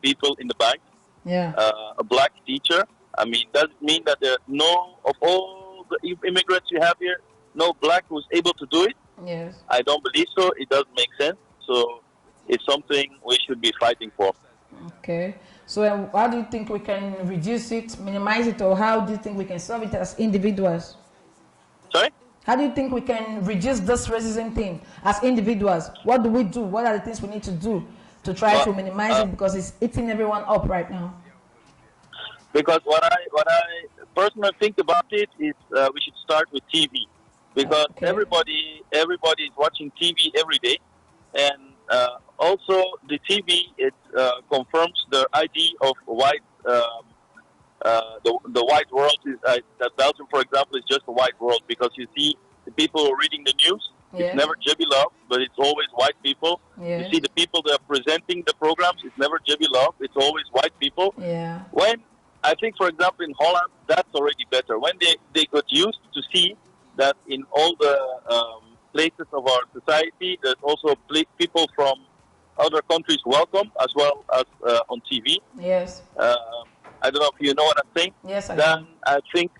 people in the bank. Yeah. A black teacher. I mean, does it mean that there's no, of all the immigrants you have here, no black who's able to do it? Yes. I don't believe so. It doesn't make sense. So it's something we should be fighting for. Okay. So how do you think we can reduce it, minimize it, or how do you think we can solve it as individuals? Sorry? How do you think we can reduce this racism thing as individuals? What do we do? What are the things we need to do to try to minimize it, because it's eating everyone up right now? Because what I personally think about it is we should start with TV, because everybody is watching TV every day, and also the TV it confirms the idea of white. The white world is that Belgium, for example, is just a white world, because you see the people reading the news. Yeah. It's never Jebi Love, but it's always white people. Yeah. You see the people that are presenting the programs, it's never Jebi Love, it's always white people. Yeah. When, I think, for example, in Holland, that's already better. When they got used to see that in all the places of our society, there's also people from other countries welcome, as well as on TV. Yes. I don't know if you know what I'm saying. Yes, I Then do. I think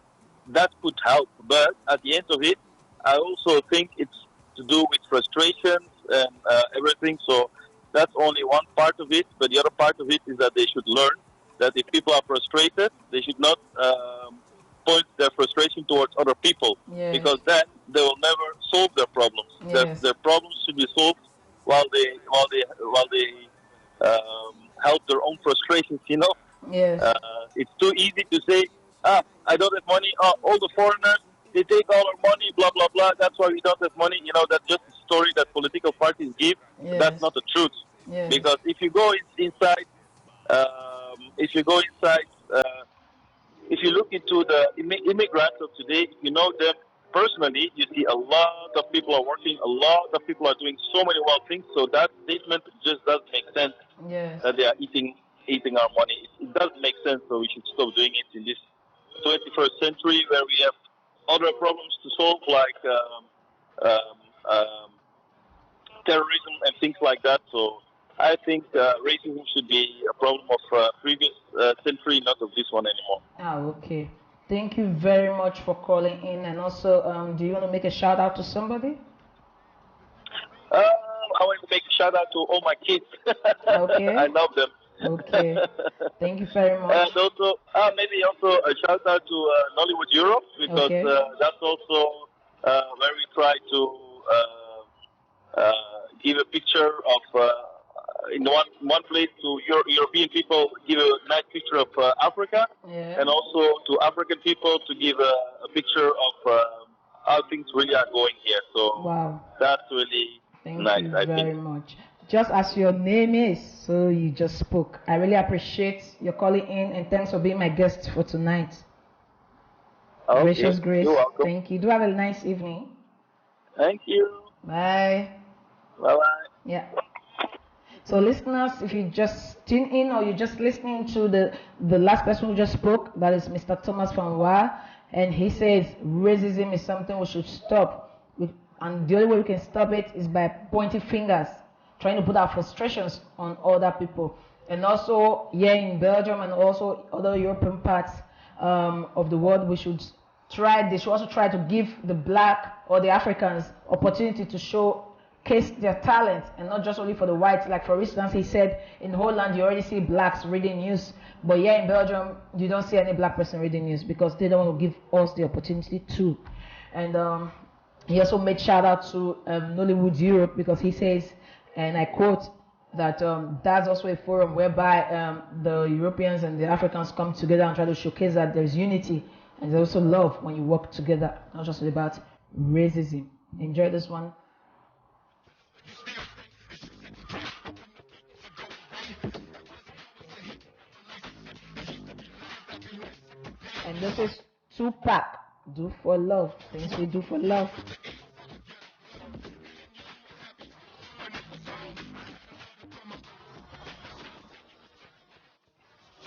that could help. But at the end of it, I also think it's to do with frustrations and everything. So that's only one part of it. But the other part of it is that they should learn that if people are frustrated, they should not point their frustration towards other people, because then they will never solve their problems. Their problems should be solved while they help their own frustrations. You know, it's too easy to say, I don't have money. All the foreigners, they take all our money. Blah blah blah. That's why we don't have money. You know, that's just a story that political parties give. That's not the truth. Because if you go inside. If you look into the immigrants of today, you know them personally, you see a lot of people are working, a lot of people are doing so many wild things. So that statement just doesn't make sense. That they are eating our money. It doesn't make sense. So we should stop doing it in this 21st century where we have other problems to solve, like terrorism and things like that. So I think racism should be a problem of previous century, not of this one anymore. Okay. Thank you very much for calling in. And also, do you want to make a shout out to somebody? I want to make a shout out to all my kids. Okay. I love them. Okay. Thank you very much. And also, maybe also a shout out to Nollywood Europe, because that's also where we try to give a picture of. In one place to European people, give a nice picture of Africa, and also to African people to give a picture of how things really are going here. So that's really nice. Thank you very much. Just as your name is, so you just spoke. I really appreciate your calling in, and thanks for being my guest for tonight. Okay. Gracious Grace. You're welcome. Thank you. Do have a nice evening. Thank you. Bye. Bye bye. Yeah. So listeners, if you just tune in or you're just listening to the last person who just spoke, that is Mr. Thomas Van Wa, and he says racism is something we should stop. And the only way we can stop it is by pointing fingers, trying to put our frustrations on other people. And also here in Belgium and also other European parts of the world, they should also try to give the black or the Africans opportunity to showcase their talent, and not just only for the whites. Like for instance, he said in Holland you already see blacks reading news, but here in Belgium you don't see any black person reading news because they don't want to give us the opportunity to. And he also made shout out to Nollywood Europe, because he says, and I quote, that that's also a forum whereby the Europeans and the Africans come together and try to showcase that there's unity and there's also love when you work together, not just about racism. Enjoy this one. And this is Tupac, Do for Love, things we do for love.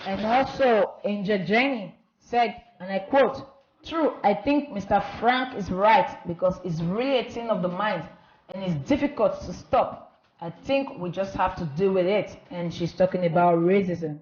And also, Angel Jenny said, and I quote, "True, I think Mr. Frank is right, because it's really a thing of the mind and it's difficult to stop. I think we just have to deal with it." And she's talking about racism.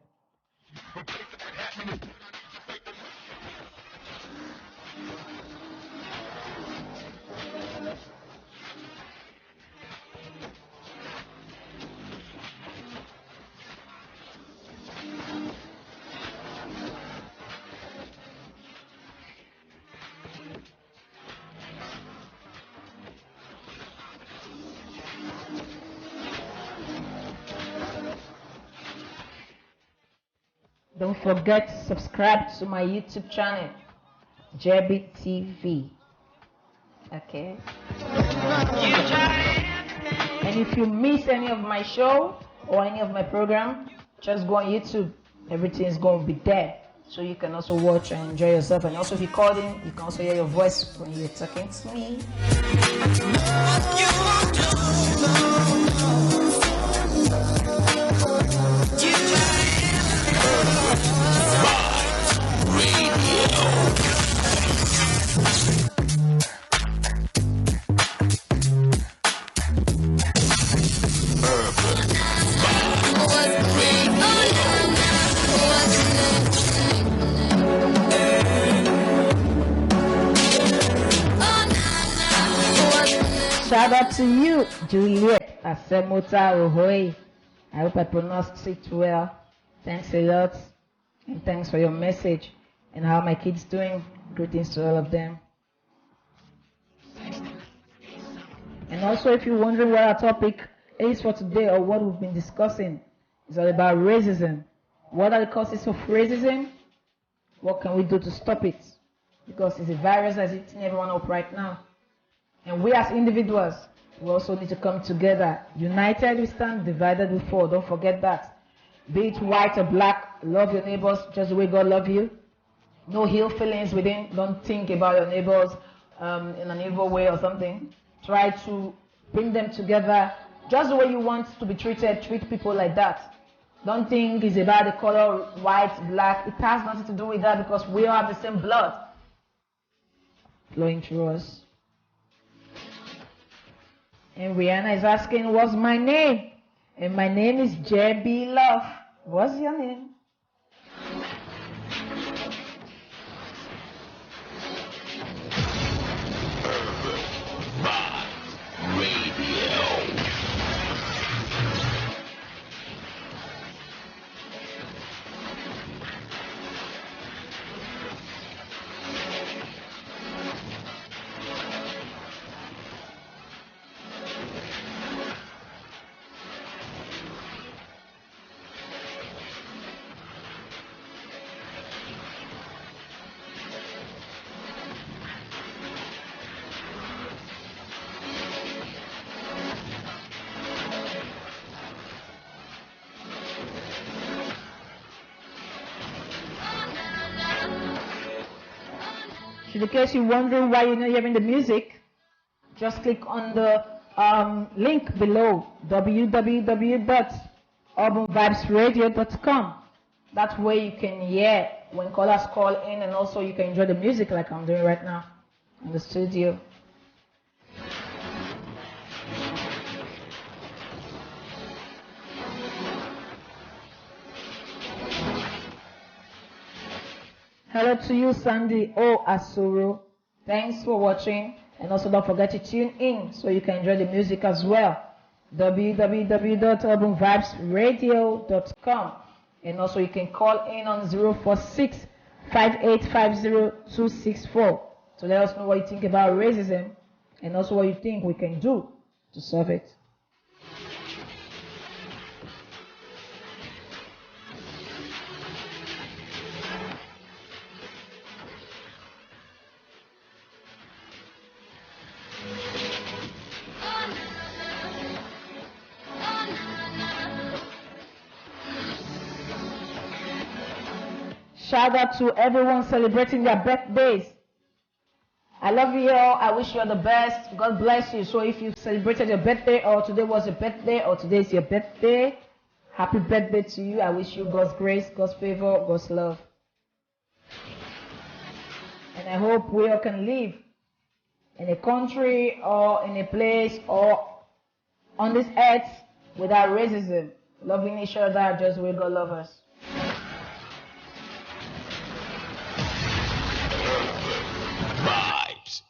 Don't forget to subscribe to my YouTube channel, Jebi TV. Okay. And if you miss any of my show or any of my program, just go on YouTube. Everything is going to be there. so you can also watch and enjoy yourself. And also if you call in, you can also hear your voice when you're talking to me. Shout out to you, Juliet Asemota Ohoi. I hope I pronounced it well. Thanks a lot. And thanks for your message. And how my kids doing. Greetings to all of them. And also, if you're wondering what our topic is for today or what we've been discussing, it's all about racism. What are the causes of racism? What can we do to stop it? Because it's a virus that's eating everyone up right now. And we as individuals, we also need to come together. United we stand, divided we fall. Don't forget that. Be it white or black, love your neighbors just the way God loves you. No ill feelings within. Don't think about your neighbors in an evil way or something. Try to bring them together just the way you want to be treated. Treat people like that. Don't think it's about the color, white, black. It has nothing to do with that because we all have the same blood flowing through us. And Rihanna is asking, what's my name? And my name is Jebi Love. What's your name? In case you're wondering why you're not hearing the music, just click on the link below, www.urbanvibesradio.com. That way you can hear when callers call in, and also you can enjoy the music like I'm doing right now in the studio. Hello to you, Sandy O. Asuro. Thanks for watching. And also don't forget to tune in so you can enjoy the music as well. www.urbanvibesradio.com. And also you can call in on 046-5850-264 to let us know what you think about racism and also what you think we can do to solve it. Shout out to everyone celebrating their birthdays. I love you all. I wish you all the best. God bless you. So if you celebrated your birthday or today was your birthday or today is your birthday, happy birthday to you. I wish you God's grace, God's favor, God's love. And I hope we all can live in a country or in a place or on this earth without racism, loving each other just the way God loves us.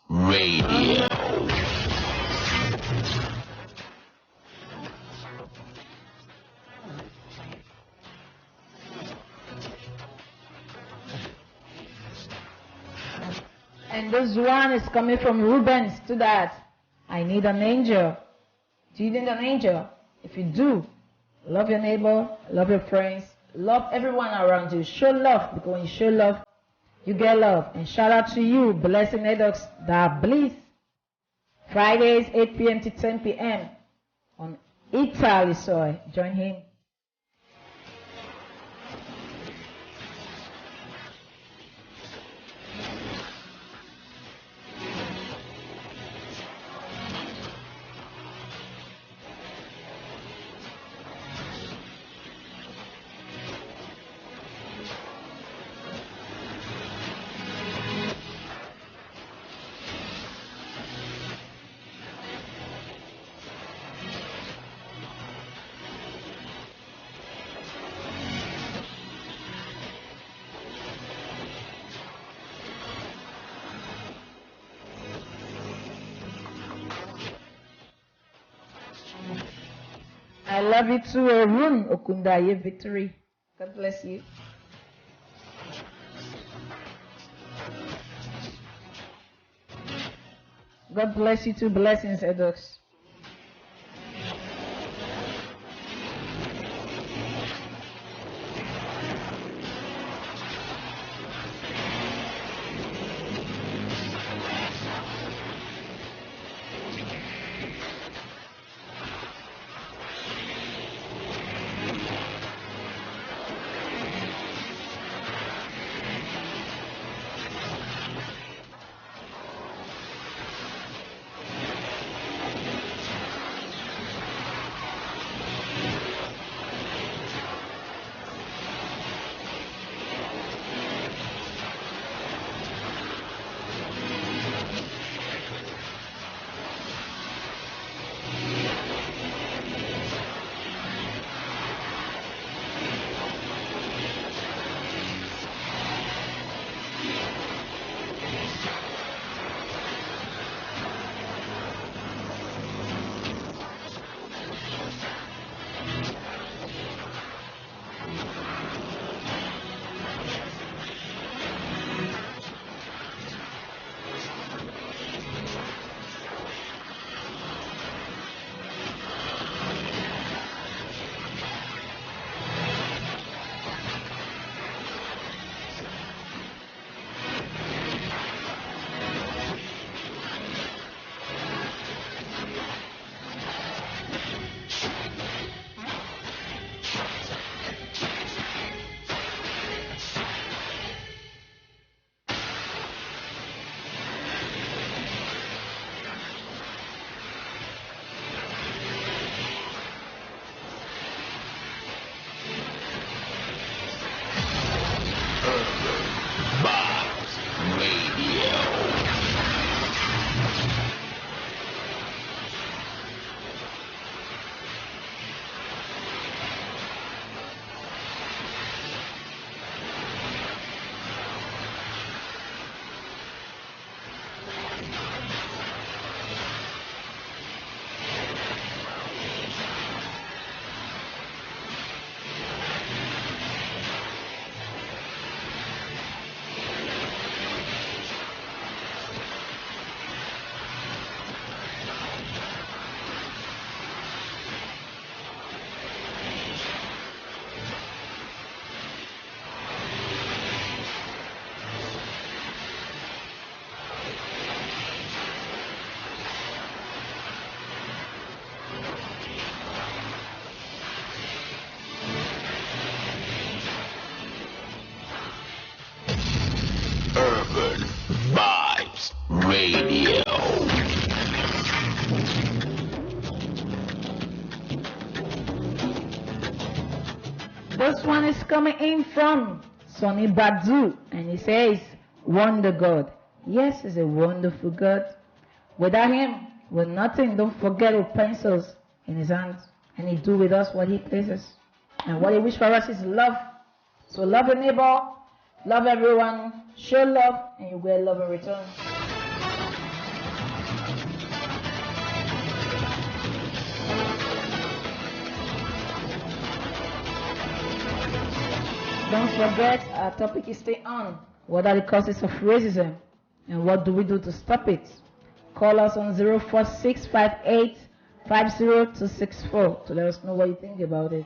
Radio. And this one is coming from Rubens to that. I need an angel. Do you need an angel? If you do, love your neighbor, love your friends, love everyone around you. Show love, because when you show love, you get love. And shout out to you, Blessing Edox, that bliss. Fridays, 8 p.m. to 10 p.m. on Italy soil. Join him. I love you too, Arun Okundaye Victory. God bless you. God bless you too. Blessings, Edox. This one is coming in from Sonny Badu, and he says, Wonder God. Yes, he's a wonderful God. Without him, we're nothing. Don't forget our pencils in his hands, and he do with us what he pleases. And what he wishes for us is love. So love your neighbor, love everyone, show love, and you will love in return. Don't forget, our topic is stay on. What are the causes of racism? And what do we do to stop it? Call us on 046585064 to let us know what you think about it.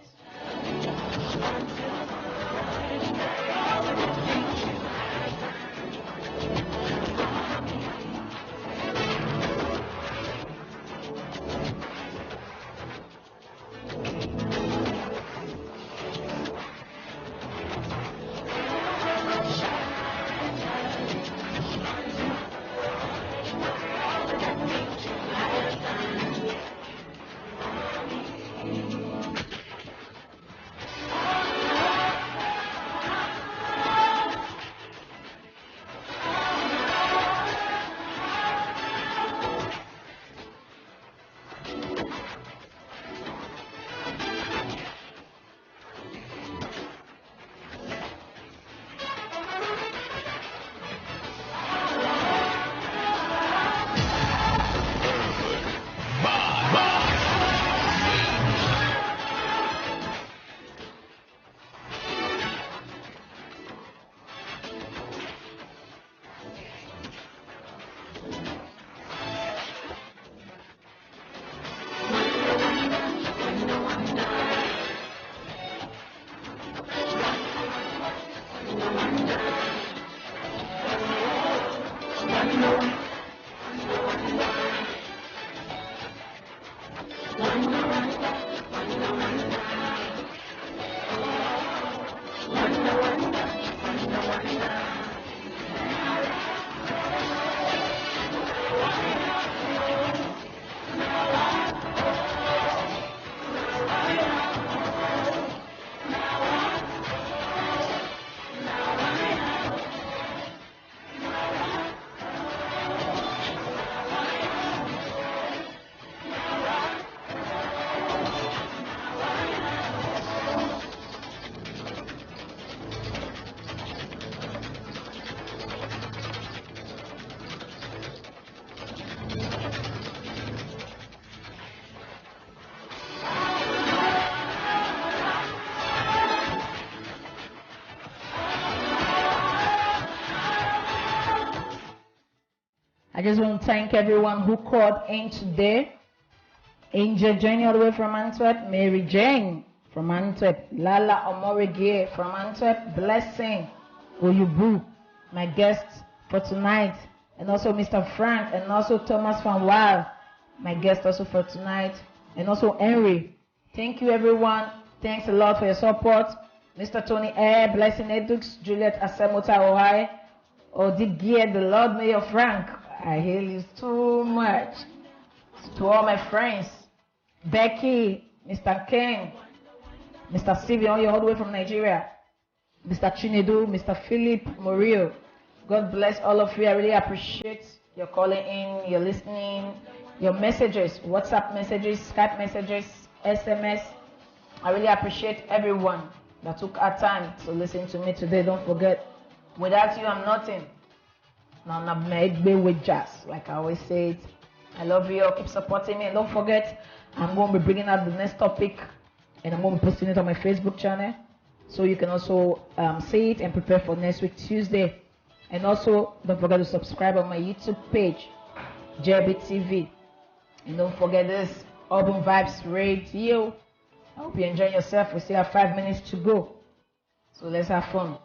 I just want to thank everyone who called in today. Angel Jane all the way from Antwerp, Mary Jane from Antwerp, Lala Omorigie from Antwerp, Blessing Oyubu, my guests for tonight, and also Mr. Frank, and also Thomas Van Waal, my guest also for tonight, and also Henry. Thank you everyone. Thanks a lot for your support. Mr. Tony Air, Blessing Edux, Juliet Asemota Ohai, Odigie, the Lord Mayor Frank. I hear you too much. To all my friends, Becky, Mr. Ken, Mr. Stevie, all the way from Nigeria, Mr. Chinedu, Mr. Philip Murillo. God bless all of you. I really appreciate your calling in, your listening, your messages, WhatsApp messages, Skype messages, SMS. I really appreciate everyone that took our time to listen to me today. Don't forget, without you, I'm nothing. Now, I'm made with jazz, like I always say it. I love you all. Keep supporting me. And don't forget, I'm going to be bringing out the next topic, and I'm going to be posting it on my Facebook channel, so you can also see it and prepare for next week, Tuesday. And also, don't forget to subscribe on my YouTube page, Jebi TV. And don't forget this, Urban Vibes Radio. I hope you enjoy yourself. We still have 5 minutes to go, so let's have fun.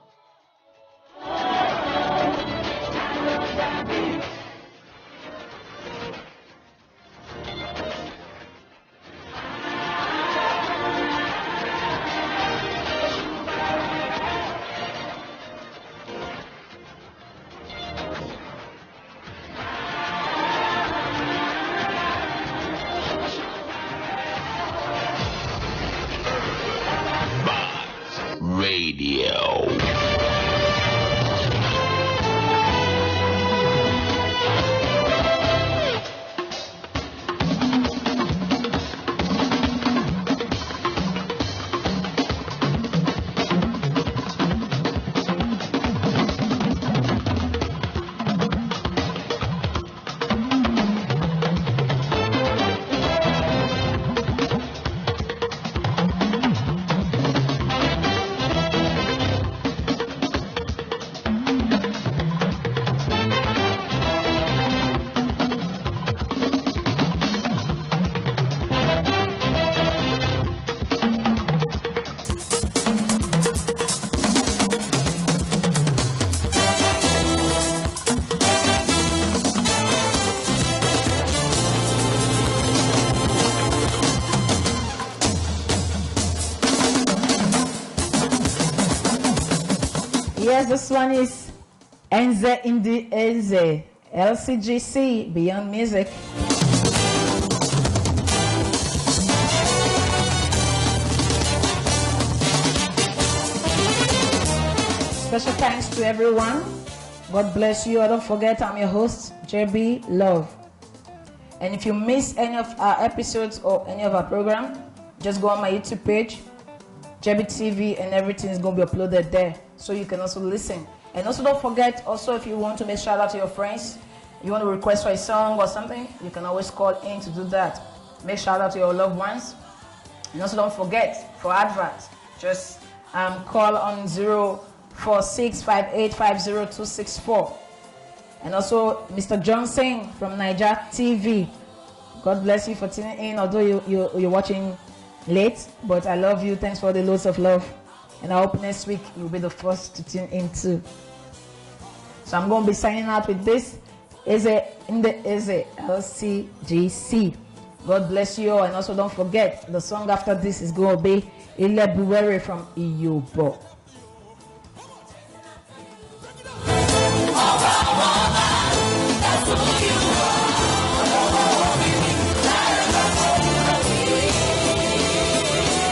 Yes, this one is Enze in the Enze, LCGC, Beyond Music. Special thanks to everyone. God bless you. Don't forget, I'm your host, JB Love. And if you miss any of our episodes or any of our program, just go on my YouTube page, Jebi TV, and everything is going to be uploaded there, so you can also listen. And also don't forget, also if you want to make shout out to your friends, you want to request for a song or something, you can always call in to do that. Make shout out to your loved ones. And also don't forget, for adverts, just call on 04658502264. And also Mr. Johnson from Niger TV. God bless you for tuning in, although you're watching late, but I love you. Thanks for the loads of love, and I hope next week you'll be the first to tune in too. So I'm going to be signing out with this. Eze in the Eze LCGC. God bless you all. And also don't forget, the song after this is going to be Ile Buwere from Iyobo.